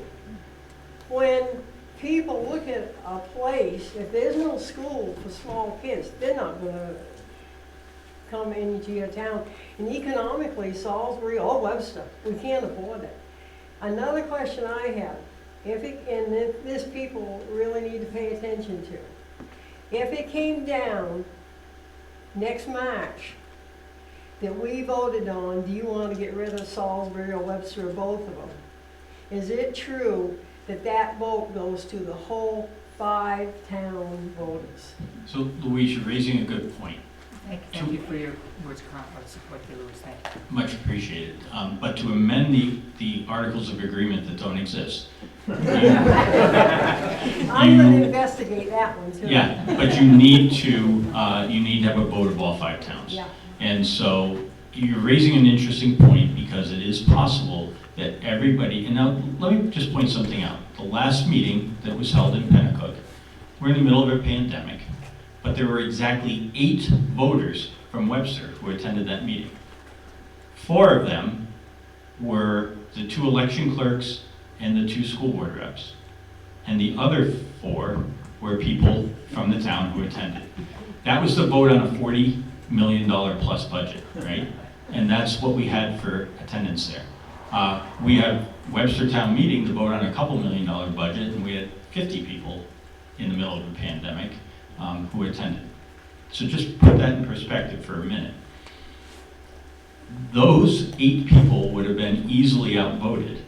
when people look at a place, if there's no school for small kids, they're not gonna come into your town. And economically, Salisbury or Webster, we can't afford it. Another question I have, and this people really need to pay attention to. If it came down next March that we voted on, do you want to get rid of Salisbury or Webster or both of them? Is it true that that vote goes to the whole 5 town voters? So Louise, you're raising a good point. Thank you for your words of support, Louise. Thank you. Much appreciated. But to amend the articles of agreement that don't exist. I'm going to investigate that one too. Yeah, but you need to have a vote of all 5 towns. Yeah. And so you're raising an interesting point, because it is possible that everybody, and now let me just point something out. The last meeting that was held in Pennacook, we're in the middle of a pandemic, but there were exactly 8 voters from Webster who attended that meeting. 4 of them were the 2 election clerks and the 2 school board reps. And the other 4 were people from the town who attended. That was the vote on a $40 million plus budget, right? And that's what we had for attendance there. We had Webster Town Meeting to vote on a couple $1 million budget, and we had 50 people in the middle of a pandemic who attended. So just put that in perspective for a minute. Those 8 people would have been easily outvoted.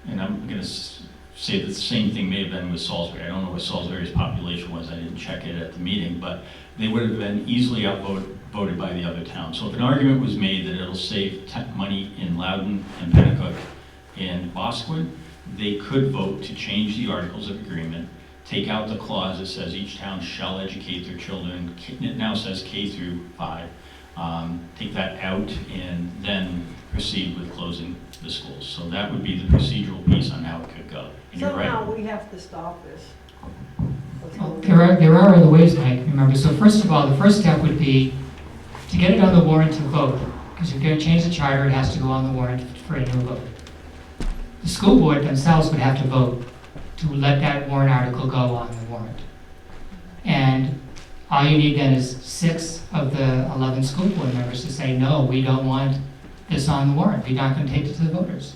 And I'm going to say that the same thing may have been with Salisbury. I don't know what Salisbury's population was. I didn't check it at the meeting, but they would have been easily outvoted by the other towns. So if an argument was made that it'll save money in Loudon and Pennacook and Bosquen, they could vote to change the articles of agreement, take out the clause that says each town shall educate their children. It now says K through 5. Take that out and then proceed with closing the schools. So that would be the procedural piece on how it could go. And you're right. Somehow we have to stop this. There are other ways, Mike, remember. So first of all, the first step would be to get it on the warrant to vote. Because if you're going to change the charter, it has to go on the warrant for a new vote. The school board themselves would have to vote to let that warrant article go on the warrant. And all you need then is 6 of the 11 school board members to say, no, we don't want this on the warrant. We're not going to take it to the voters.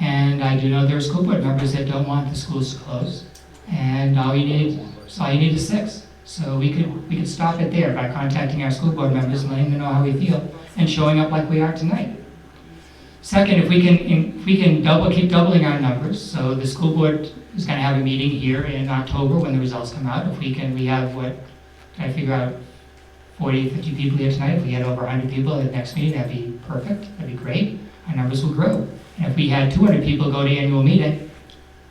And I do know there are school board members that don't want the schools to close. And all you need is 6. So we could stop it there by contacting our school board members and letting them know how we feel and showing up like we are tonight. Second, if we can keep doubling our numbers, so the school board is gonna have a meeting here in October when the results come out. If we have I figure out 40, 50 people here tonight. If we had over 100 people at the next meeting, that'd be perfect, that'd be great. Our numbers will grow. And if we had 200 people go to annual meeting,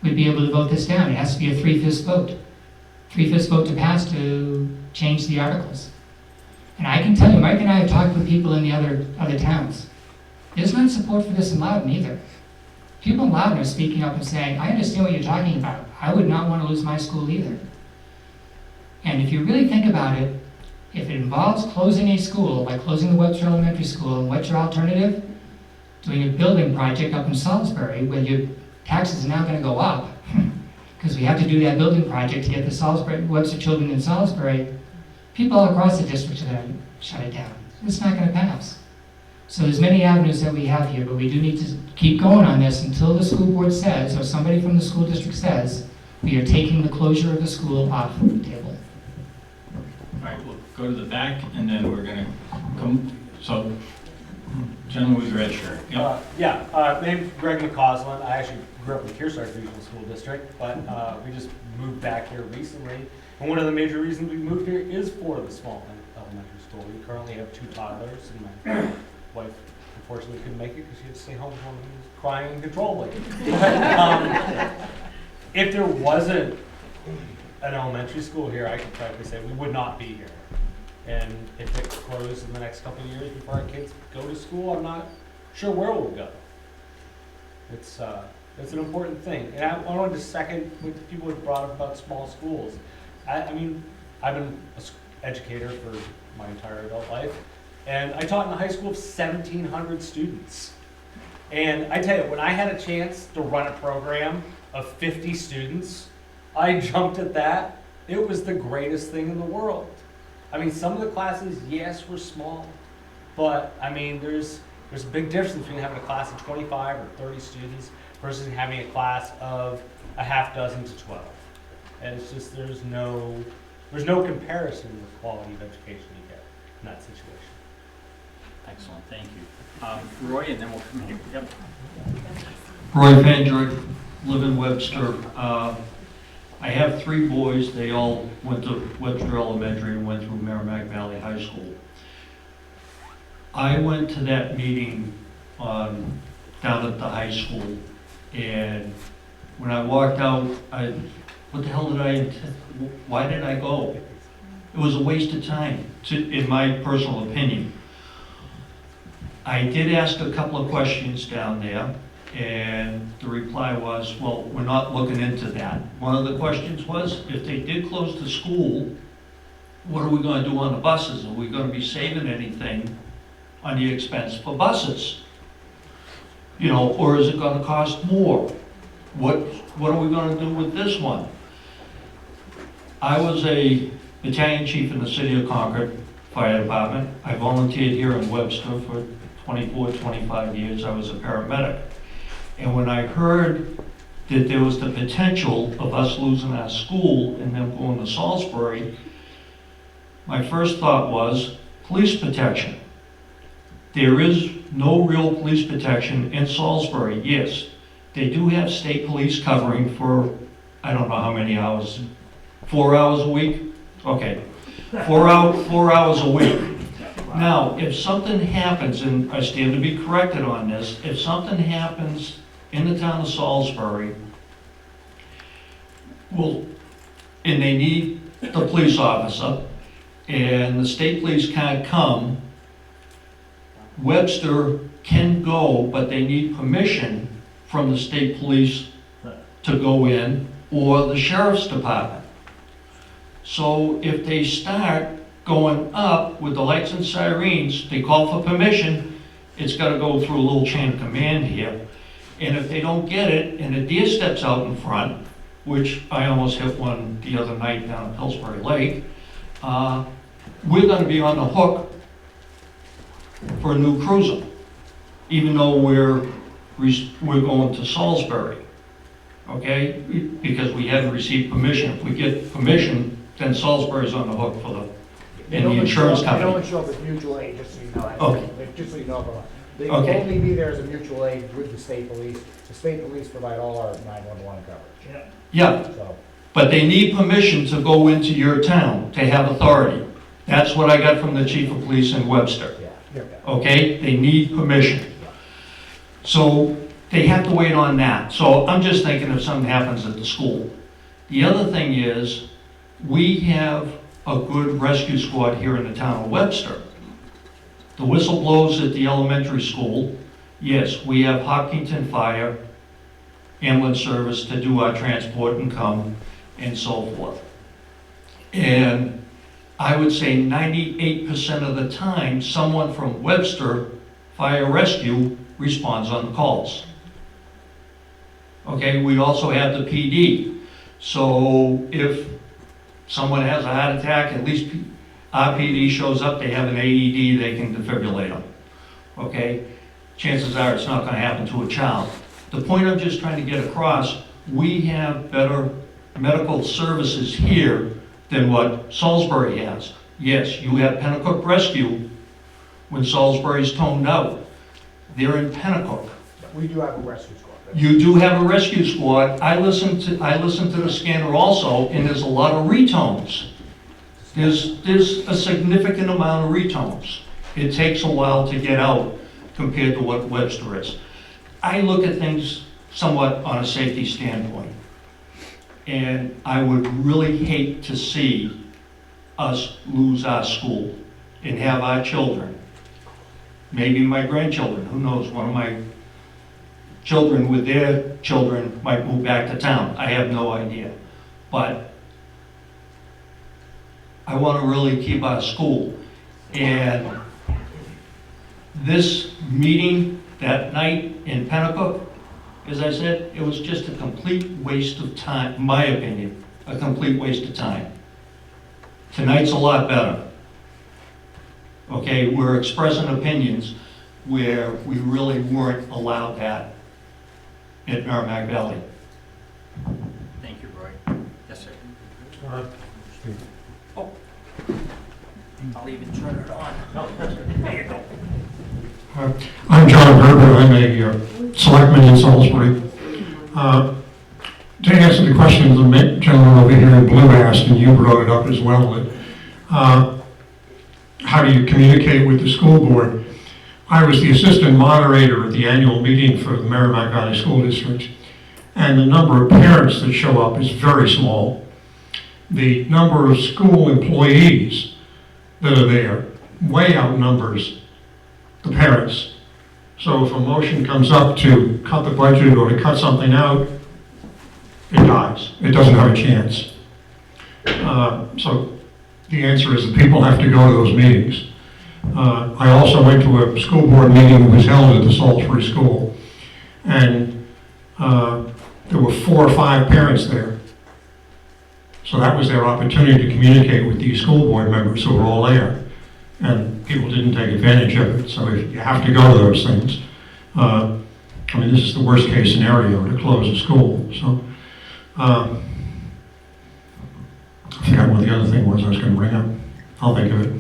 we'd be able to vote this down. It has to be a 3/5 vote. 3/5 vote to pass to change the articles. And I can tell you, Mike and I have talked with people in the other towns. There's not support for this in Loudon either. People in Loudon are speaking up and saying, I understand what you're talking about. I would not want to lose my school either. And if you really think about it, if it involves closing a school, like closing the Webster Elementary School, and what's your alternative? Doing a building project up in Salisbury where your taxes are now going to go up because we have to do that building project to get the Webster children in Salisbury. People all across the district are going to shut it down. It's not going to pass. So there's many avenues that we have here, but we do need to keep going on this until the school board says, or somebody from the school district says, we are taking the closure of the school off the table. All right, we'll go to the back, and then we're going to come. So, gentleman with the red shirt. Yep. My name's Greg McCausland. I actually grew up in Kearsarge Regional School District, but we just moved back here recently. And one of the major reasons we moved here is for the small elementary school. We currently have 2 toddlers, and my wife unfortunately couldn't make it because she had to stay home when he was crying uncontrollably. If there wasn't an elementary school here, I could probably say we would not be here. And if it closed in the next couple of years before our kids go to school, I'm not sure where we'll go. It's an important thing. And I wanted to second what people have brought up about small schools. I mean, I've been an educator for my entire adult life, and I taught in a high school of 1,700 students. And I tell you, when I had a chance to run a program of 50 students, I jumped at that. It was the greatest thing in the world. I mean, some of the classes, yes, were small, but I mean, there's a big difference between having a class of 25 or 30 students versus having a class of a half dozen to 12. And it's just, there's no comparison to the quality of education you get in that situation. Excellent, thank you. Roy, and then we'll come here. Yep. Roy Vandrick, live in Webster. I have 3 boys. They all went to Webster Elementary and went through Merrimack Valley High School. I went to that meeting down at the high school, and when I walked out, what the hell why did I go? It was a waste of time, in my personal opinion. I did ask a couple of questions down there, and the reply was, well, we're not looking into that. One of the questions was, if they did close the school, what are we going to do on the buses? Are we going to be saving anything on the expense for buses? You know, or is it going to cost more? What are we going to do with this one? I was a battalion chief in the city of Concord Fire Department. I volunteered here in Webster for 24, 25 years. I was a paramedic. And when I heard that there was the potential of us losing our school and them going to Salisbury, my first thought was police protection. There is no real police protection in Salisbury. Yes, they do have state police covering for, I don't know how many hours, 4 hours a week? Okay, 4 hours a week. Now, if something happens, and I stand to be corrected on this, if something happens in the town of Salisbury, and they need the police officer, and the state police can't come, Webster can go, but they need permission from the state police to go in, or the sheriff's department. So if they start going up with the lights and sirens, they call for permission, it's got to go through a little chain of command here. And if they don't get it, and a deer steps out in front, which I almost hit one the other night down at Pillsbury Lake, we're going to be on the hook for a new cruiser, even though we're going to Salisbury, okay? Because we haven't received permission. If we get permission, then Salisbury's on the hook for the insurance company. They don't show up as mutual aid, just so you know. Okay. Just so you know. They Okay. can only be there as a mutual aid with the state police. The state police provide all our 911 coverage. Yeah, So, but they need permission to go into your town, to have authority. That's what I got from the chief of police in Webster. yeah. Okay? They need permission. So they have to wait on that. So I'm just thinking if something happens at the school. The other thing is, we have a good rescue squad here in the town of Webster. The whistle blows at the elementary school. Yes, we have Hopkinton Fire, ambulance service to do our transport and come and so forth. And I would say 98% of the time, someone from Webster Fire Rescue responds on the calls. Okay, we also have the PD. So if someone has a heart attack, at least our PD shows up, they have an AED, they can defibrillate them. Okay? Chances are it's not going to happen to a child. The point I'm just trying to get across, we have better medical services here than what Salisbury has. Yes, you have Pennacook Rescue when Salisbury's toned out. They're in Pennacook. We do have a rescue squad. You do have a rescue squad. I listen to the scanner also, and there's a lot of retones. There's a significant amount of retones. It takes a while to get out compared to what Webster is. I look at things somewhat on a safety standpoint. And I would really hate to see us lose our school and have our children, maybe my grandchildren, who knows, one of my children with their children might move back to town. I have no idea. But I want to really keep our school. And this meeting that night in Pennacook, as I said, it was just a complete waste of time, in my opinion, a complete waste of time. Tonight's a lot better. Okay, we're expressing opinions where we really weren't allowed that at Merrimack Valley. Thank you, Roy. Yes, sir. Oh. I'll even turn it on. There you go. I'm John Gerber. I'm a selectman in Salisbury. To answer the question the gentleman over here in blue asked, and you brought it up as well, that how do you communicate with the school board? I was the assistant moderator at the annual meeting for the Merrimack Valley School District, and the number of parents that show up is very small. The number of school employees that are there way outnumbers the parents. So if a motion comes up to cut the budget or to cut something out, it dies. It doesn't have a chance. So the answer is that people have to go to those meetings. I also went to a school board meeting that was held at the Salisbury School, and there were 4 or 5 parents there. So that was their opportunity to communicate with these school board members who were all there. And people didn't take advantage of it, so if you have to go to those things. I mean, this is the worst case scenario, to close a school. So, I forgot what the other thing was I was going to bring up. I'll think of it.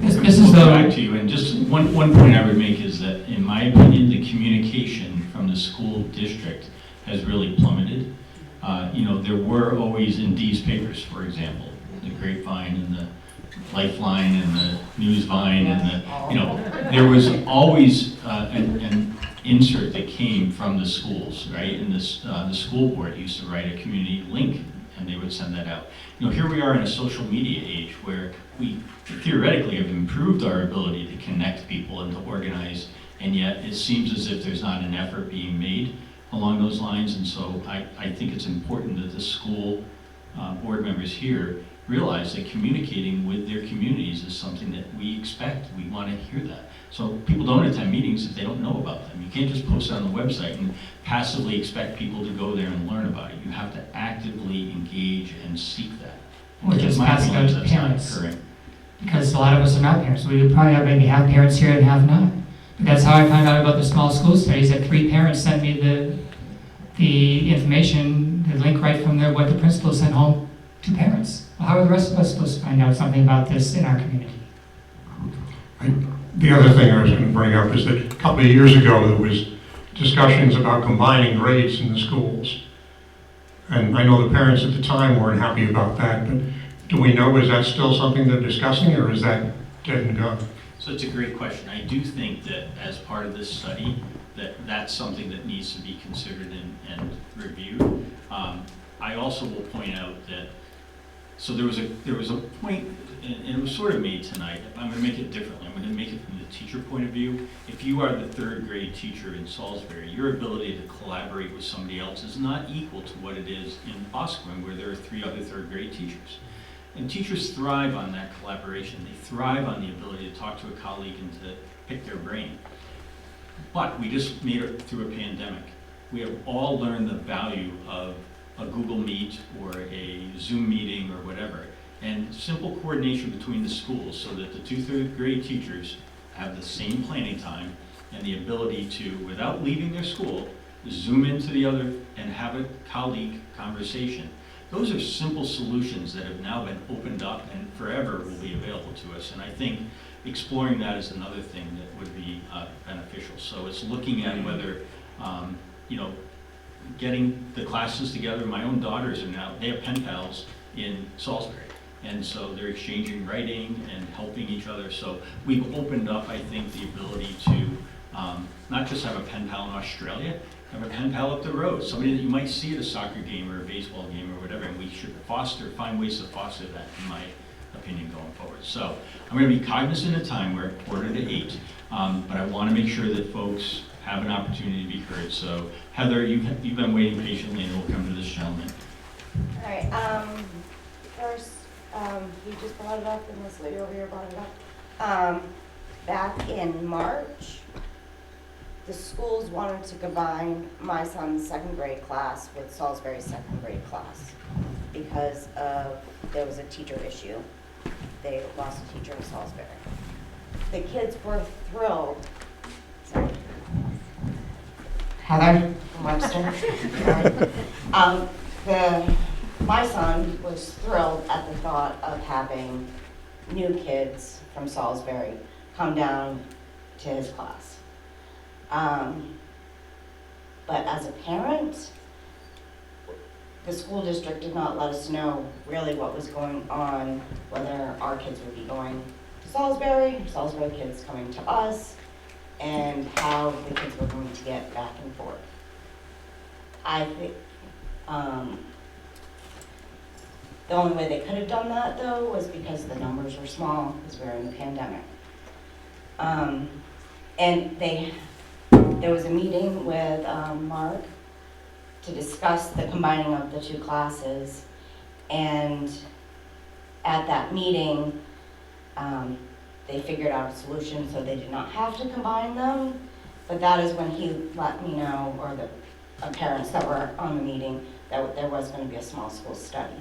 This is We'll get back to you, and just one point I would make is that, in my opinion, the communication from the school district has really plummeted. There were always in Dee's papers, for example, the Grapevine and the Lifeline and the Newsvine and there was always an insert that came from the schools, right? And the school board used to write a community link, and they would send that out. Here we are in a social media age where we theoretically have improved our ability to connect people and to organize, and yet it seems as if there's not an effort being made along those lines. And so I think it's important that the school board members here realize that communicating with their communities is something that we expect. We want to hear that. So people don't attend meetings if they don't know about them. You can't just post it on the website and passively expect people to go there and learn about it. You have to actively engage and seek that. Or just pass it out to parents. Correct. Because a lot of us are not parents. We would probably have maybe have parents here and have not. But that's how I found out about the small school studies, that 3 parents sent me the information, the link right from what the principal sent home to parents. Well, how are the rest of us supposed to find out something about this in our community? The other thing I was going to bring up is that a couple of years ago, there was discussions about combining grades in the schools. And I know the parents at the time weren't happy about that, but do we know, is that still something they're discussing, or is that dead and gone? So it's a great question. I do think that as part of this study, that's something that needs to be considered and reviewed. I also will point out that, so there was a point, and it was sort of made tonight. I'm going to make it differently. I'm going to make it from the teacher point of view. If you are the third grade teacher in Salisbury, your ability to collaborate with somebody else is not equal to what it is in Oscorn, where there are 3 other third grade teachers. And teachers thrive on that collaboration. They thrive on the ability to talk to a colleague and to pick their brain. But we just made it through a pandemic. We have all learned the value of a Google Meet or a Zoom meeting or whatever, and simple coordination between the schools so that the 2 third grade teachers have the same planning time and the ability to, without leaving their school, Zoom into the other and have a colleague conversation. Those are simple solutions that have now been opened up and forever will be available to us. And I think exploring that is another thing that would be beneficial. So it's looking at whether, getting the classes together. My own daughters are now, they have pen pals in Salisbury. And so they're exchanging writing and helping each other. So we've opened up, I think, the ability to not just have a pen pal in Australia, have a pen pal up the road, somebody that you might see at a soccer game or a baseball game or whatever, and we should find ways to foster that, in my opinion, going forward. So I'm going to be cognizant of time. We're at 7:45, but I want to make sure that folks have an opportunity to be heard. So Heather, you've been waiting patiently, and we'll come to this gentleman. All right, first, you just brought it up, and this lady over here brought it up. Back in March, the schools wanted to combine my son's 2nd grade class with Salisbury's 2nd grade class because there was a teacher issue. They lost a teacher in Salisbury. The kids were thrilled. Sorry. Heather from Webster. My son was thrilled at the thought of having new kids from Salisbury come down to his class. But as a parent, the school district did not let us know really what was going on, whether our kids would be going to Salisbury kids coming to us, and how the kids were going to get back and forth. I think the only way they could have done that, though, was because the numbers were small, because we were in the pandemic. And there was a meeting with Mark to discuss the combining of the 2 classes, and at that meeting, they figured out a solution so they did not have to combine them, but that is when he let me know, or the parents that were on the meeting, that there was going to be a small school study.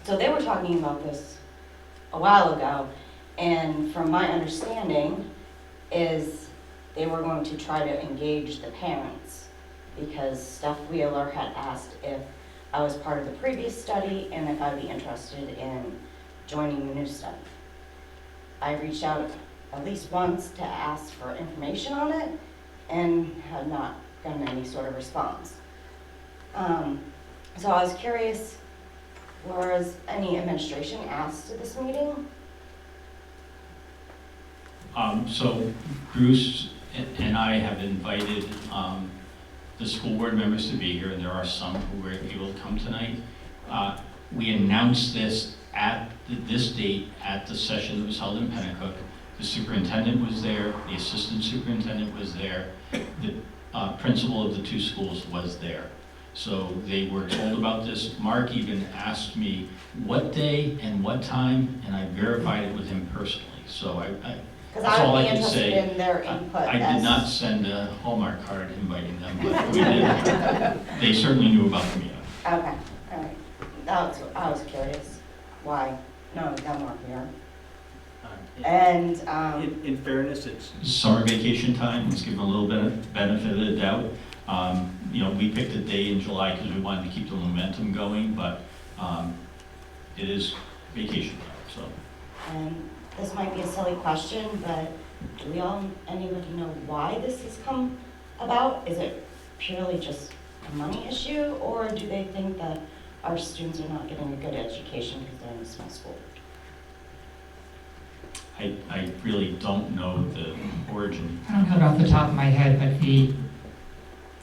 So they were talking about this a while ago, and from my understanding is they were going to try to engage the parents, because Steph Wheeler had asked if I was part of the previous study and if I'd be interested in joining the new study. I reached out at least once to ask for information on it and had not gotten any sort of response. So I was curious, was any administration asked at this meeting? So Bruce and I have invited the school board members to be here, and there are some who were able to come tonight. We announced this at this date at the session that was held in Pennacook. The superintendent was there, the assistant superintendent was there, the principal of the 2 schools was there. So they were told about this. Mark even asked me what day and what time, and I verified it with him personally. So Because that's all I I would be can interested say. in their input. I did not send a Hallmark card inviting them, but we did. They certainly knew about the meeting. Okay, all right. I was curious why none of them were here. And In fairness, it's summer vacation time. Let's give them a little bit of benefit of the doubt. We picked a day in July because we wanted to keep the momentum going, but it is vacation time. So. And this might be a silly question, but do we all, anybody know why this has come about? Is it purely just a money issue, or do they think that our students are not getting a good education because they're in a small school? I really don't know the origin. I don't have it off the top of my head, but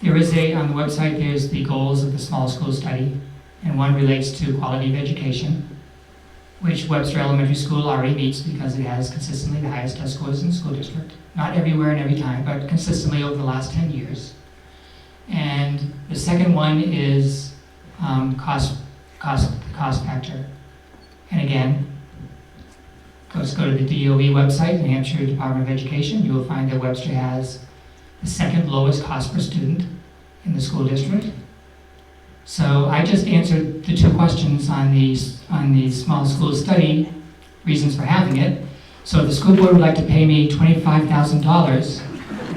there is on the website, there's the goals of the small school study, and one relates to quality of education, which Webster Elementary School already meets because it has consistently the highest test scores in the school district. Not everywhere and every time, but consistently over the last 10 years. And the second one is cost factor. And again, let's go to the DOE website, New Hampshire Department of Education. You will find that Webster has the second lowest cost per student in the school district. So I just answered the two questions on the small school study, reasons for having it. So if the school board would like to pay me $25,000,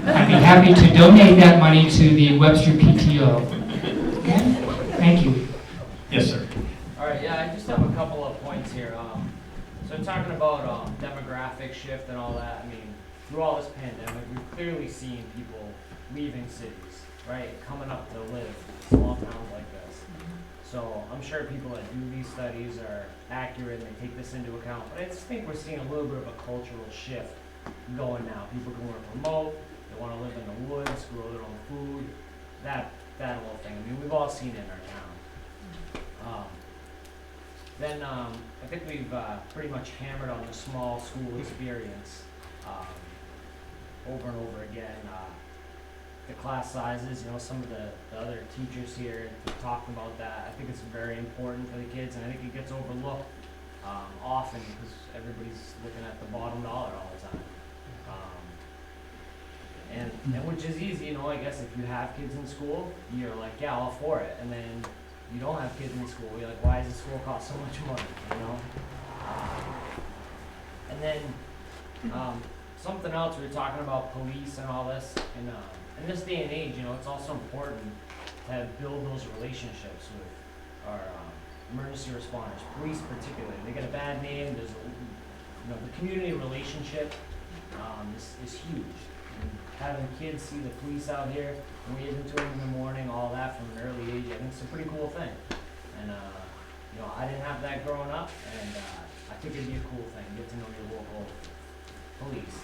I'd be happy to donate that money to the Webster PTO. Okay? Thank you. Yes, sir. All right, yeah, I just have a couple of points here. So talking about demographic shift and all that, I mean, through all this pandemic, we've clearly seen people leaving cities, right? Coming up to live in small towns like this. So I'm sure people that do these studies are accurate and they take this into account. But I just think we're seeing a little bit of a cultural shift going now. People can work remote, they want to live in the woods, grow their own food, that whole thing. I mean, we've all seen it in our town. Then I think we've pretty much hammered on the small school experience over and over again. The class sizes, you know, some of the other teachers here have talked about that. I think it's very important for the kids, and I think it gets overlooked often because everybody's looking at the bottom dollar all the time. And which is easy, you know, I guess if you have kids in school, you're like, yeah, all for it. And then you don't have kids in school, you're like, why does the school cost so much money, you know? And then something else, we were talking about police and all this, and in this day and age, you know, it's also important to build those relationships with our emergency responders, police particularly. They get a bad name, there's, you know, the community relationship is huge. And having kids see the police out here, waving to them in the morning, all that from an early age, I think it's a pretty cool thing. And, you know, I didn't have that growing up, and I think it'd be a cool thing, get to know your local police.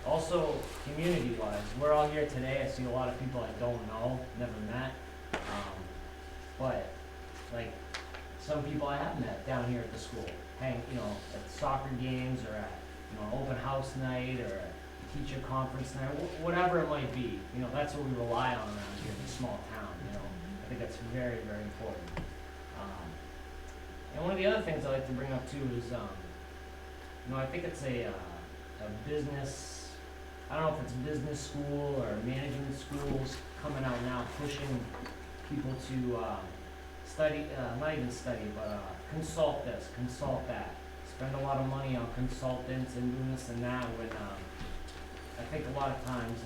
Also, community-wise, we're all here today. I see a lot of people I don't know, never met. But, like, some people I have met down here at the school, you know, at soccer games or at, you know, open house night or a teacher conference night, whatever it might be. You know, that's what we rely on around here in a small town, you know. I think that's very, very important. And one of the other things I like to bring up too is, you know, I think it's a business, I don't know if it's business school or management schools coming out now pushing people to study, not even study, but consult this, consult that. Spend a lot of money on consultants and doing this and that when I think a lot of times,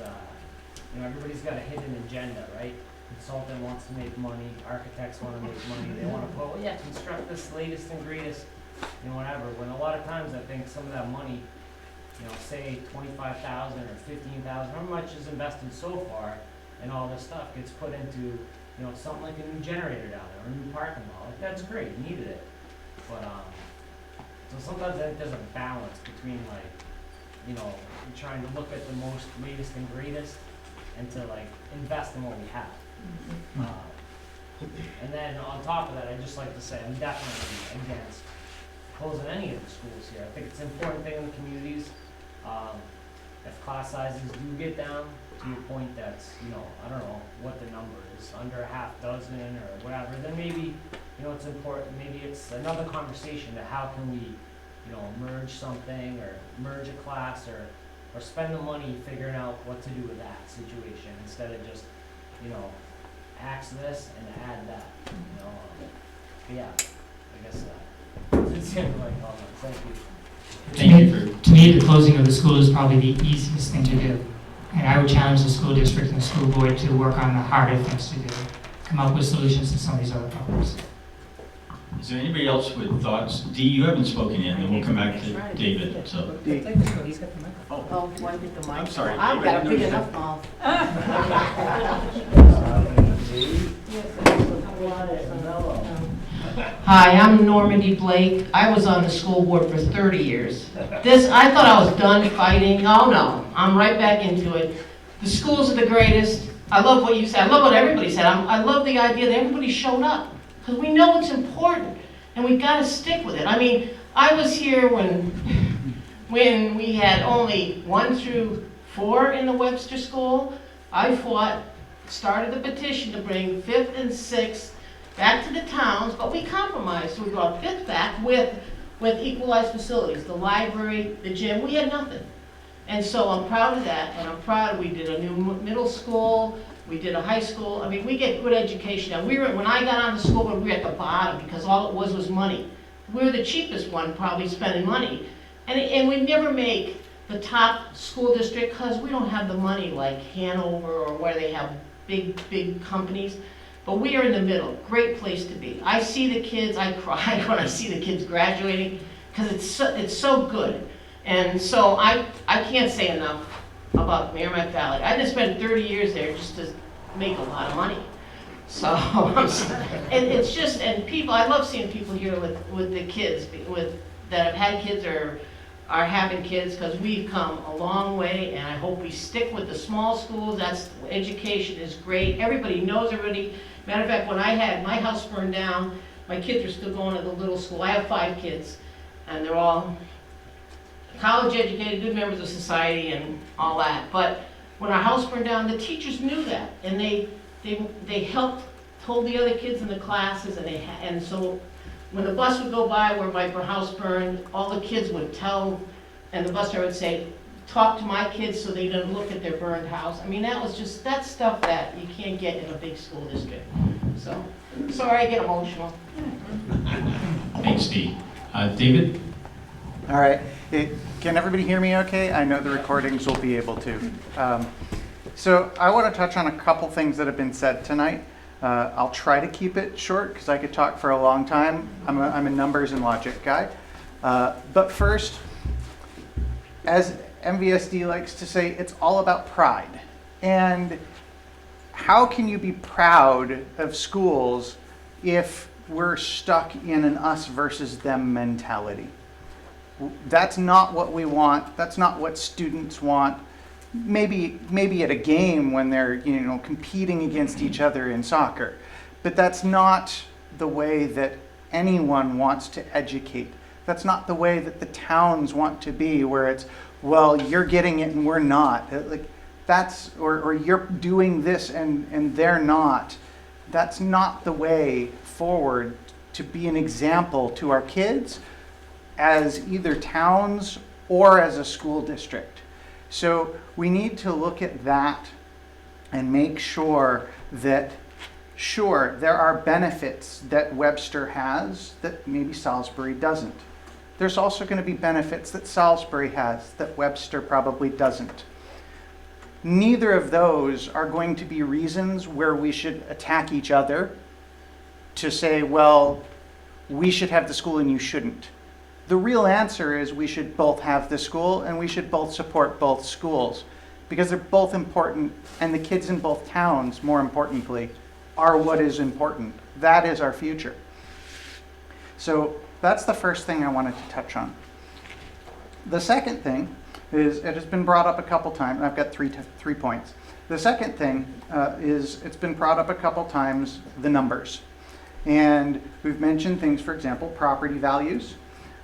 you know, everybody's got a hidden agenda, right? Consultant wants to make money, architects want to make money, they want to put, well, yeah, construct this latest and greatest, you know, whatever. When a lot of times I think some of that money, you know, say 25,000 or 15,000, how much is invested so far and all this stuff gets put into, you know, something like a new generator down there or a new parking lot. Like, that's great, you needed it. But, so sometimes I think there's a balance between, like, you know, trying to look at the most latest and greatest and to, like, invest in what we have. And then on top of that, I'd just like to say I'm definitely against closing any of the schools here. I think it's an important thing in the communities. If class sizes do get down to your point that's, you know, I don't know what the number is, under a half dozen or whatever, then maybe, you know, it's important, maybe it's another conversation to how can we, you know, merge something or merge a class or spend the money figuring out what to do with that situation instead of just, you know, axe this and add that, you know. But yeah, I guess that's the end of my comment. Thank you. To me, the closing of the school is probably the easiest thing to do. And I would challenge the school district and the school board to work on the harder things to do, come up with solutions to some of these other problems. Is there anybody else with thoughts? Dee, you haven't spoken yet, and then we'll come back to David, so. He's got the mic. Oh, why did the mic? I'm sorry, I've David. got a big enough mouth. Hi, I'm Normandy Blake. I was on the school board for 30 years. I thought I was done fighting. Oh no, I'm right back into it. The schools are the greatest. I love what you said. I love what everybody said. I love the idea that everybody showed up, because we know it's important, and we've got to stick with it. I mean, I was here when we had only 1 through 4 in the Webster school. I started the petition to bring 5th and 6th back to the towns, but we compromised. We brought 5th back with equalized facilities, the library, the gym. We had nothing. And so I'm proud of that, and I'm proud we did a new middle school, we did a high school. I mean, we get good education. Now, when I got on the school board, we were at the bottom because all it was money. We were the cheapest one, probably spending money. And we never make the top school district because we don't have the money like Hanover or where they have big companies. But we are in the middle. Great place to be. I see the kids. I cry when I see the kids graduating because it's so good. And so I can't say enough about Merrimack Valley. I just spent 30 years there just to make a lot of money. So and it's just, and people, I love seeing people here with the kids that have had kids or are having kids, because we've come a long way, and I hope we stick with the small schools. Education is great. Everybody knows everybody. Matter of fact, when I had my house burned down, my kids are still going to the little school. I have 5 kids, and they're all college educated, good members of society, and all that. But when our house burned down, the teachers knew that, and they helped, told the other kids in the classes, and so when the bus would go by where my house burned, all the kids would tell, and the bus driver would say, talk to my kids so they didn't look at their burned house. I mean, that's stuff that you can't get in a big school district. So, sorry I get emotional. Thanks, Dee. David? All right. Can everybody hear me okay? I know the recordings will be able to. So I want to touch on a couple things that have been said tonight. I'll try to keep it short because I could talk for a long time. I'm a numbers and logic guy. But first, as MVSD likes to say, it's all about pride. And how can you be proud of schools if we're stuck in an us versus them mentality? That's not what we want. That's not what students want. Maybe at a game when they're competing against each other in soccer, but that's not the way that anyone wants to educate. That's not the way that the towns want to be, where it's, well, you're getting it and we're not. Like or you're doing this and they're not. That's not the way forward to be an example to our kids as either towns or as a school district. So we need to look at that and make sure that, sure, there are benefits that Webster has that maybe Salisbury doesn't. There's also going to be benefits that Salisbury has that Webster probably doesn't. Neither of those are going to be reasons where we should attack each other to say, well, we should have the school and you shouldn't. The real answer is we should both have the school and we should both support both schools because they're both important, and the kids in both towns, more importantly, are what is important. That is our future. So that's the first thing I wanted to touch on. The second thing is, it has been brought up a couple times. I've got three points. The second thing is, it's been brought up a couple times, the numbers. And we've mentioned things, for example, property values.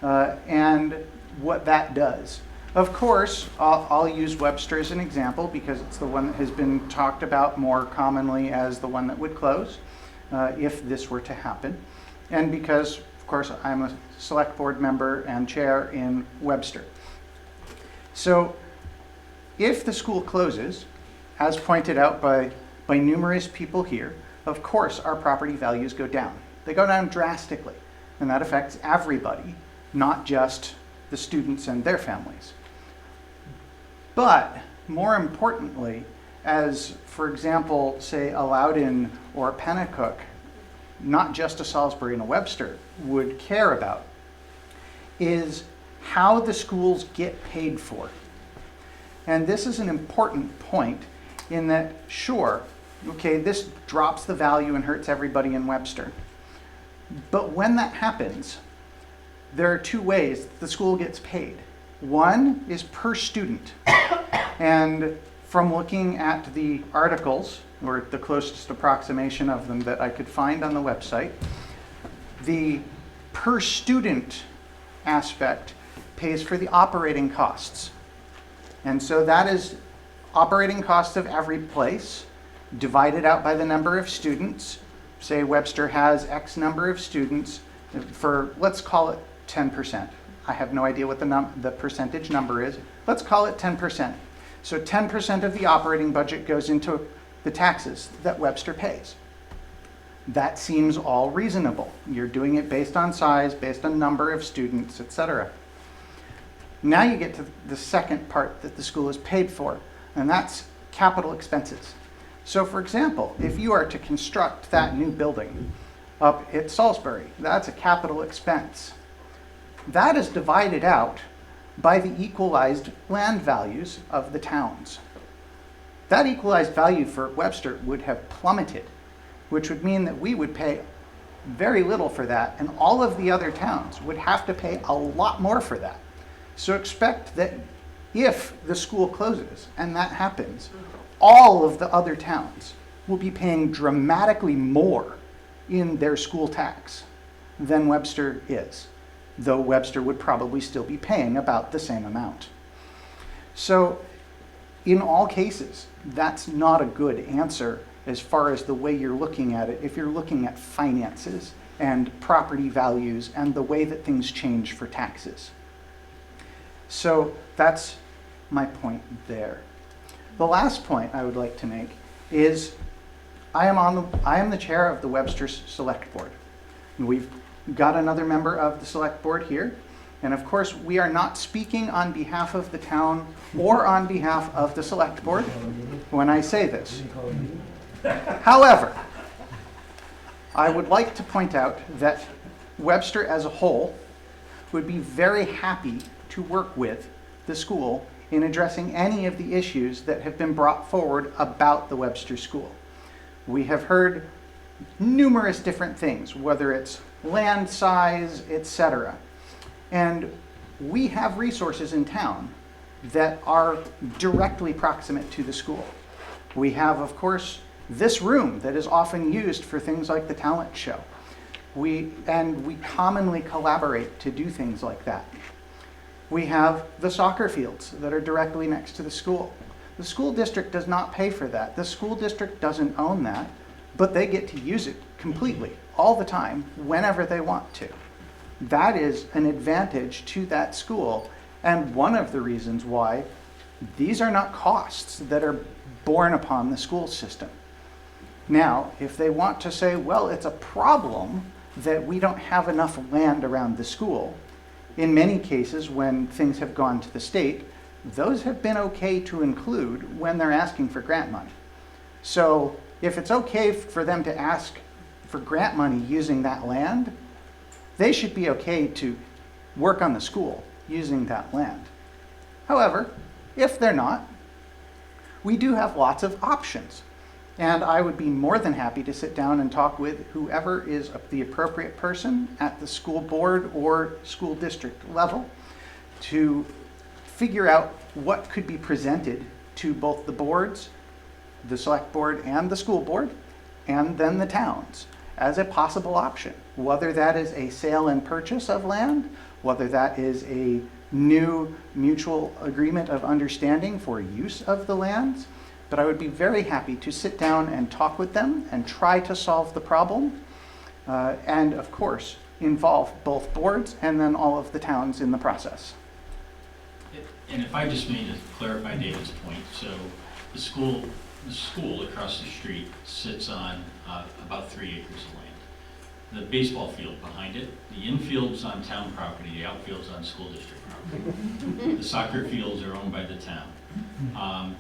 And what that does. Of course, I'll use Webster as an example because it's the one that has been talked about more commonly as the one that would close if this were to happen. And because, of course, I'm a select board member and chair in Webster. So if the school closes, as pointed out by numerous people here, of course our property values go down. They go down drastically, and that affects everybody, not just the students and their families. But more importantly, as for example, say a Loudon or Pennacook not just a Salisbury and a Webster, would care about is how the schools get paid for. And this is an important point in that, sure, okay, this drops the value and hurts everybody in Webster. But when that happens, there are two ways the school gets paid. One is per student. And from looking at the articles, or the closest approximation of them that I could find on the website, the per student aspect pays for the operating costs. And so that is operating costs of every place divided out by the number of students. Say Webster has X number of students for, let's call it 10%. I have no idea what the percentage number is. Let's call it 10%. So 10% of the operating budget goes into the taxes that Webster pays. That seems all reasonable. You're doing it based on size, based on number of students, etc. Now you get to the second part that the school is paid for, and that's capital expenses. So for example, if you are to construct that new building up at Salisbury, that's a capital expense. That is divided out by the equalized land values of the towns. That equalized value for Webster would have plummeted, which would mean that we would pay very little for that, and all of the other towns would have to pay a lot more for that. So expect that if the school closes, and that happens, all of the other towns will be paying dramatically more in their school tax than Webster is, though Webster would probably still be paying about the same amount. So in all cases, that's not a good answer as far as the way you're looking at it if you're looking at finances and property values and the way that things change for taxes. So that's my point there. The last point I would like to make is I am the chair of the Webster Select Board. We've got another member of the Select Board here. And of course, we are not speaking on behalf of the town or on behalf of the Select Board when I say this. However, I would like to point out that Webster as a whole would be very happy to work with the school in addressing any of the issues that have been brought forward about the Webster School. We have heard numerous different things, whether it's land size, etc. And we have resources in town that are directly proximate to the school. We have, of course, this room that is often used for things like the talent show. We commonly collaborate to do things like that. We have the soccer fields that are directly next to the school. The school district does not pay for that. The school district doesn't own that, but they get to use it completely, all the time, whenever they want to. That is an advantage to that school, and one of the reasons why these are not costs that are borne upon the school system. Now, if they want to say, well, it's a problem that we don't have enough land around the school, in many cases when things have gone to the state, those have been okay to include when they're asking for grant money. So if it's okay for them to ask for grant money using that land, they should be okay to work on the school using that land. However, if they're not, we do have lots of options. And I would be more than happy to sit down and talk with whoever is the appropriate person at the school board or school district level to figure out what could be presented to both the boards, the select board and the school board, and then the towns as a possible option. Whether that is a sale and purchase of land, whether that is a new mutual agreement of understanding for use of the lands, but I would be very happy to sit down and talk with them and try to solve the problem, and of course, involve both boards and then all of the towns in the process. And if I just may to clarify David's point, so the school across the street sits on about 3 acres of land. The baseball field behind it, the infield's on town property, the outfield's on school district property. The soccer fields are owned by the town.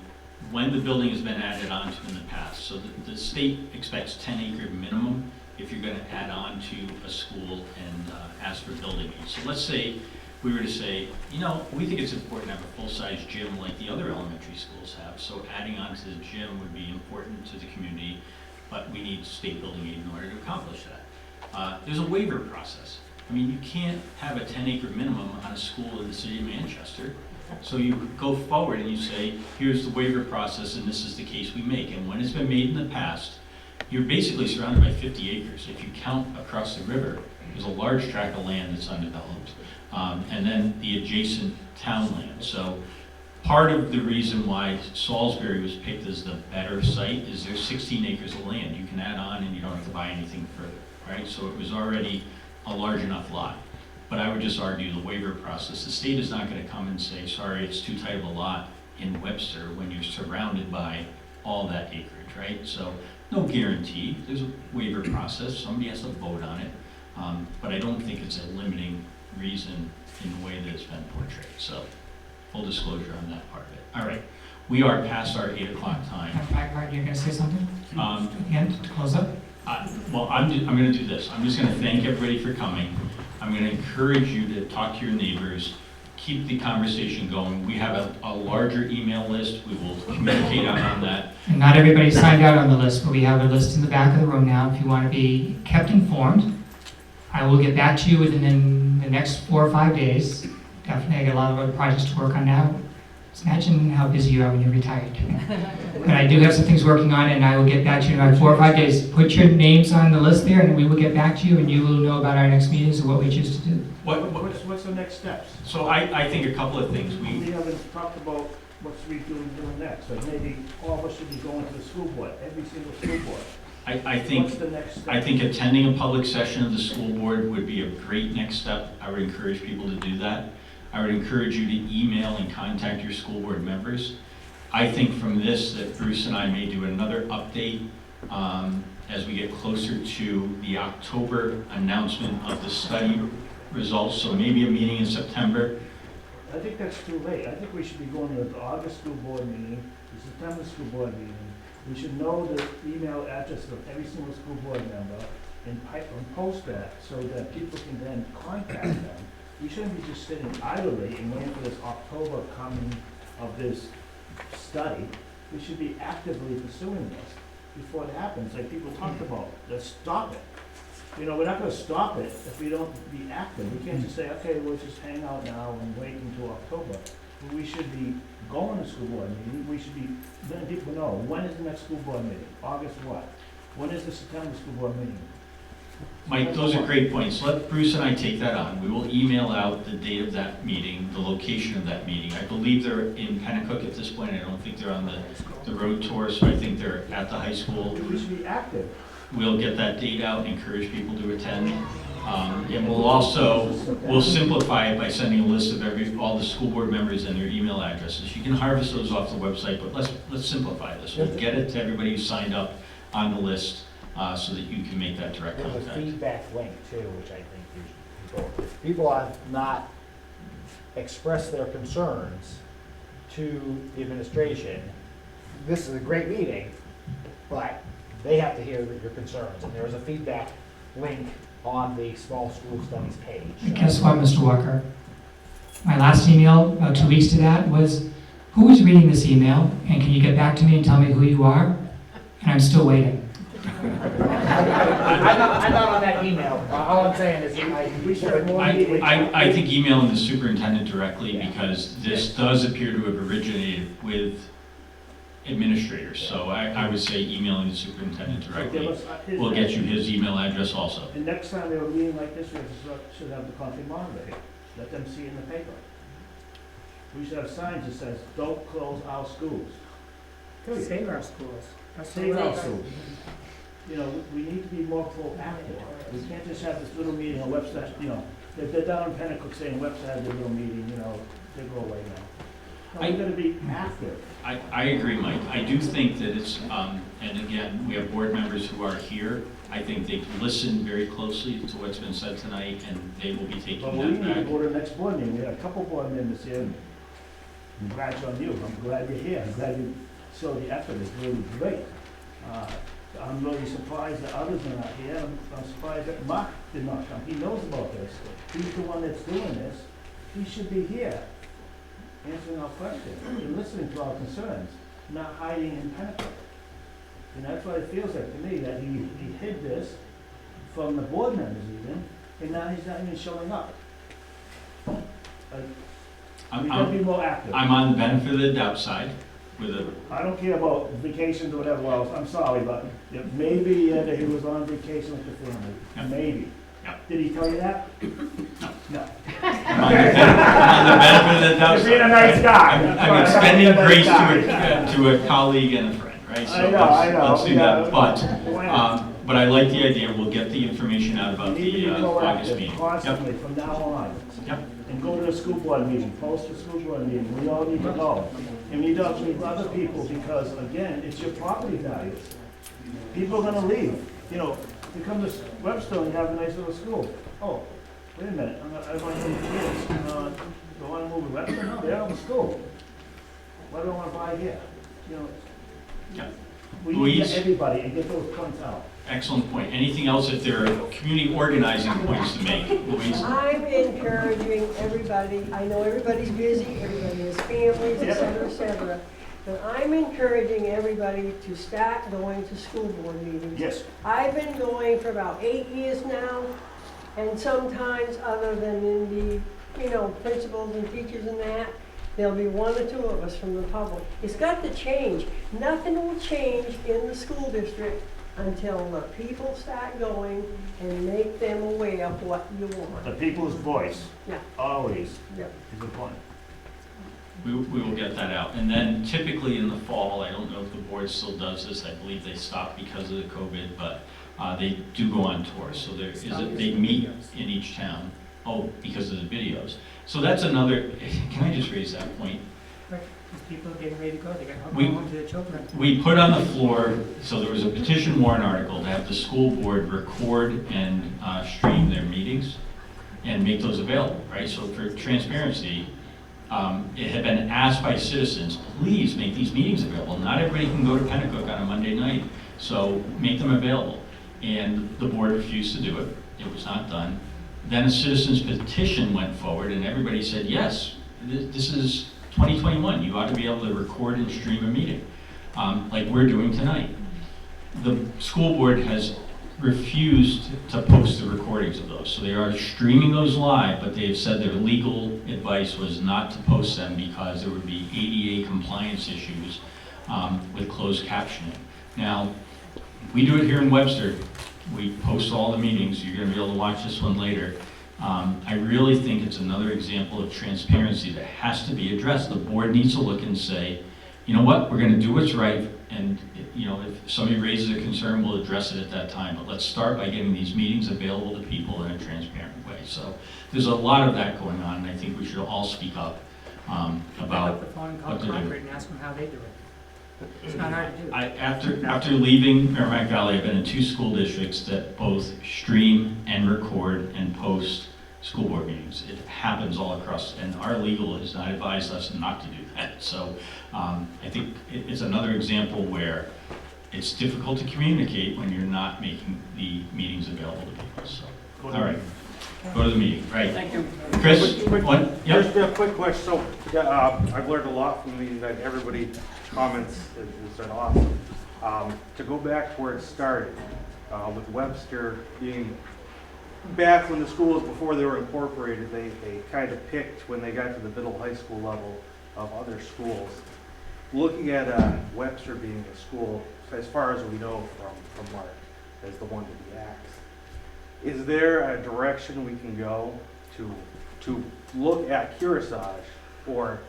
When the building has been added on to in the past, so the state expects 10-acre minimum if you're gonna add on to a school and ask for building needs. So let's say we were to say, you know, we think it's important to have a full-size gym like the other elementary schools have, so adding on to the gym would be important to the community, but we need state building aid in order to accomplish that. There's a waiver process. I mean, you can't have a 10-acre minimum on a school in the city of Manchester. So you go forward and you say, here's the waiver process and this is the case we make. And when it's been made in the past, you're basically surrounded by 50 acres. If you count across the river, there's a large tract of land that's undeveloped. And then the adjacent town land. So part of the reason why Salisbury was picked as the better site is there's 16 acres of land. You can add on and you don't have to buy anything further, right? So it was already a large enough lot. But I would just argue the waiver process. The state is not going to come and say, sorry, it's too tight of a lot in Webster when you're surrounded by all that acreage, right? So no guarantee. There's a waiver process. Somebody has to vote on it. But I don't think it's a limiting reason in the way that it's been portrayed. So full disclosure on that part of it. All right. We are past our 8 o'clock time. You're going to say something at the end to close up? Well, I'm going to do this. I'm just going to thank everybody for coming. I'm going to encourage you to talk to your neighbors, keep the conversation going. We have a larger email list. We will communicate out on that. And not everybody signed out on the list, but we have a list in the back of the room now. If you want to be kept informed, I will get back to you within the next 4 or 5 days. Definitely, I got a lot of other projects to work on now. Just imagine how busy you are when you're retired. But I do have some things working on it, and I will get back to you in about 4 or 5 days. Put your names on the list there, and we will get back to you, and you will know about our next meetings and what we choose to do. What's the next steps? So I think a couple of things. We haven't talked about what's we doing next. Like maybe all of us should be going to the school board, every single school board. I think, what's the next step? I think attending a public session of the school board would be a great next step. I would encourage people to do that. I would encourage you to email and contact your school board members. I think from this that Bruce and I may do another update as we get closer to the October announcement of the study results. So maybe a meeting in September. I think that's too late. I think we should be going to the August school board meeting, the September school board meeting. We should know the email address of every single school board member and post that so that people can then contact them. We shouldn't be just sitting idly and waiting for this October coming of this study. We should be actively pursuing this before it happens, like people talked about. Let's stop it. You know, we're not gonna stop it if we don't be active. We can't just say, okay, we'll just hang out now and wait until October. We should be going to school board meeting. We should be letting people know, when is the next school board meeting? August what? When is the September school board meeting? Mike, those are great points. Let Bruce and I take that on. We will email out the date of that meeting, the location of that meeting. I believe they're in Pennacook at this point. I don't think they're on the road tour, so I think they're at the high school. We should be active. We'll get that date out, encourage people to attend. And we'll simplify it by sending a list of all the school board members and their email addresses. You can harvest those off the website, but let's simplify this. We'll get it to everybody who signed up on the list so that you can make that direct There's contact. a feedback link too, which I think you should go. If people have not expressed their concerns to the administration, this is a great meeting, but they have to hear your concerns. And there is a feedback link on the small school studies page. And guess what, Mr. Walker? My last email, about 2 weeks to that, was, who is reading this email? And can you get back to me and tell me who you are? And I'm still waiting. I'm not on that email. All I'm saying is we should have more meeting with I think emailing the superintendent directly, because this does appear to have originated with administrators. So I would say emailing the superintendent directly. We'll get you his email address also. And next time we have a meeting like this, we should have the coffee monitor here. Let them see in the paper. We should have signs that says, don't close our schools. Period. Save our schools. Save our schools. You know, we need to be more proactive. We can't just have this little meeting on Webster, you know, if they're down in Pennacook saying Webster had their little meeting, you know, they go away now. No, we're gonna be active. I agree, Mike. I do think that it's, and again, we have board members who are here. I think they've listened very closely to what's been said tonight, and they will be taking But we that need to back. go to the next board meeting. We had a couple board members here. And congrats on you. I'm glad you're here. I'm glad you showed the effort. It's really great. I'm really surprised that others are not here. I'm surprised that Mark did not come. He knows about this. He's the one that's doing this. He should be here, answering our questions and listening to our concerns, not hiding in Pentecost. And that's what it feels like to me, that he hid this from the board members even, and now he's not even showing up. We gotta be more active. I'm on the benefit of the doubt side with a, I don't care about vacations or whatever else, I'm sorry, but maybe that he was on vacation with the family, maybe. Did he tell you that? No. I'm on the benefit of the doubt. You're being a nice guy. I'm extending grace to a colleague and a friend, right? So I know. let's do that. But I like the idea. We'll get the information out about You need to the be August proactive meeting. constantly from now on. Yep. And go to the school board meeting, post the school board meeting, we all need to go. And we need to meet other people, because again, it's your property values. People are gonna leave, you know, you come to Webster and you have a nice little school. Oh, wait a minute, I want to move kids, do I wanna move to Webster? No, they're out of school. Why do I wanna buy here? You know, Yeah. we need to Louise? get everybody and get those points out. Excellent point. Anything else if there are community organizing points to make? Louise? I'm encouraging everybody, I know everybody's busy, everybody has families, et cetera, but I'm encouraging everybody to start going to school board meetings. Yes. I've been going for about 8 years now, and sometimes other than in the, you know, principals and teachers and that, there'll be one or two of us from the public. It's got to change. Nothing will change in the school district until the people start going and make them aware of what you want. The people's voice, Yeah. always, Yeah. is important. We will get that out. And then typically in the fall, I don't know if the board still does this, I believe they stopped because of the COVID, but they do go on tour. So there is they meet in each town. Oh, because of the videos. So that's another, can I just raise that point? Right, because people are getting ready to go, they got to We- go home to their children. We put on the floor, so there was a petition warrant article to have the school board record and stream their meetings and make those available, right? So for transparency, it had been asked by citizens, please make these meetings available. Not everybody can go to Pennacook on a Monday night, so make them available. And the board refused to do it. It was not done. Then a citizen's petition went forward and everybody said, yes, this is 2021. You ought to be able to record and stream a meeting, like we're doing tonight. The school board has refused to post the recordings of those. So they are streaming those live, but they've said their legal advice was not to post them because there would be ADA compliance issues with closed captioning. Now, we do it here in Webster. We post all the meetings. You're going to be able to watch this one later. I really think it's another example of transparency that has to be addressed. The board needs to look and say, you know what, we're going to do what's right, and you know, if somebody raises a concern, we'll address it at that time. But let's start by getting these meetings available to people in a transparent way. So there's a lot of that going on, and I think we should all speak up Pick about up the phone and call what to do. Concord and ask them how they do it. It's not hard to do. After leaving Merrimack Valley, I've been in 2 school districts that both stream and record and post school board meetings. It happens all across, and our legal has not advised us not to do that. So I think it's another example where it's difficult to communicate when you're not making the meetings available to people. So, all right, go to the meeting. Right. Thank you. Chris, one? Yep. Just a quick question. So I've learned a lot from these, that everybody comments has been awesome. To go back to where it started, with Webster being back when the schools, before they were incorporated, they kind of picked when they got to the middle high school level of other schools. Looking at Webster being a school, as far as we know from Mark, as the one to be axed, is there a direction we can go to look at Kearsarge, or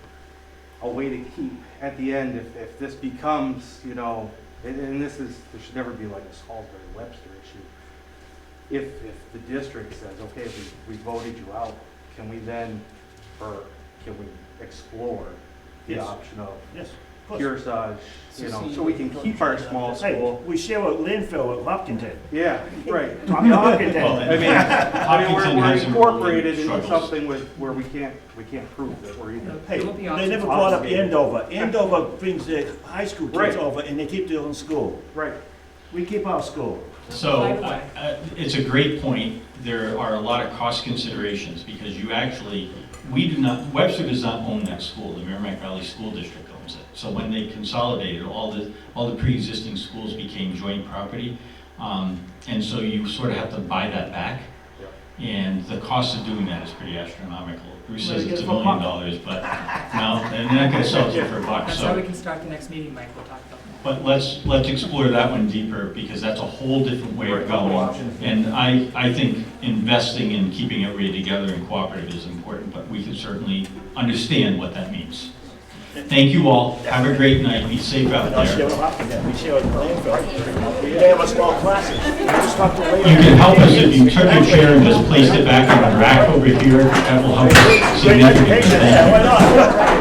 a way to keep at the end if this becomes, you know, and this is, there should never be like a Salisbury-Webster issue. If the district says, okay, we voted you out, can we then, or can we explore the Yes. option of Yes. Kearsarge, you know, so we can keep our small Hey, school? we share a landfill with Hopkinton. Yeah, right. Talk to Hopkinton. Well, I mean, Hopkinton we're has some incorporated into struggles. something where we can't prove that we're either. Hey, It won't be they never brought up obligated. Andover. Andover brings their high school kids Right. over and they keep their own school. Right. We keep our school. So, it's a great point. There are a lot of cost considerations because you actually, Webster does not own that school. The Merrimack Valley School District owns it. So when they consolidated, all the pre-existing schools became joint property. And so you sort of have to buy that back. And the cost of doing that is pretty astronomical. Bruce says it's $1 million, but no, and they're not gonna sell it to you for $1. That's how we So, can start the next meeting, Mike, we'll talk about that. but let's explore that one deeper because that's a whole different way of going. And I think investing in keeping everybody together and cooperative is important, but we can certainly understand what that means. Thank you all. Have a great night. Be safe out there. They have a small classes. You can help us if you took your chair and just placed it back on the rack over here. That will help us significantly. Thank you.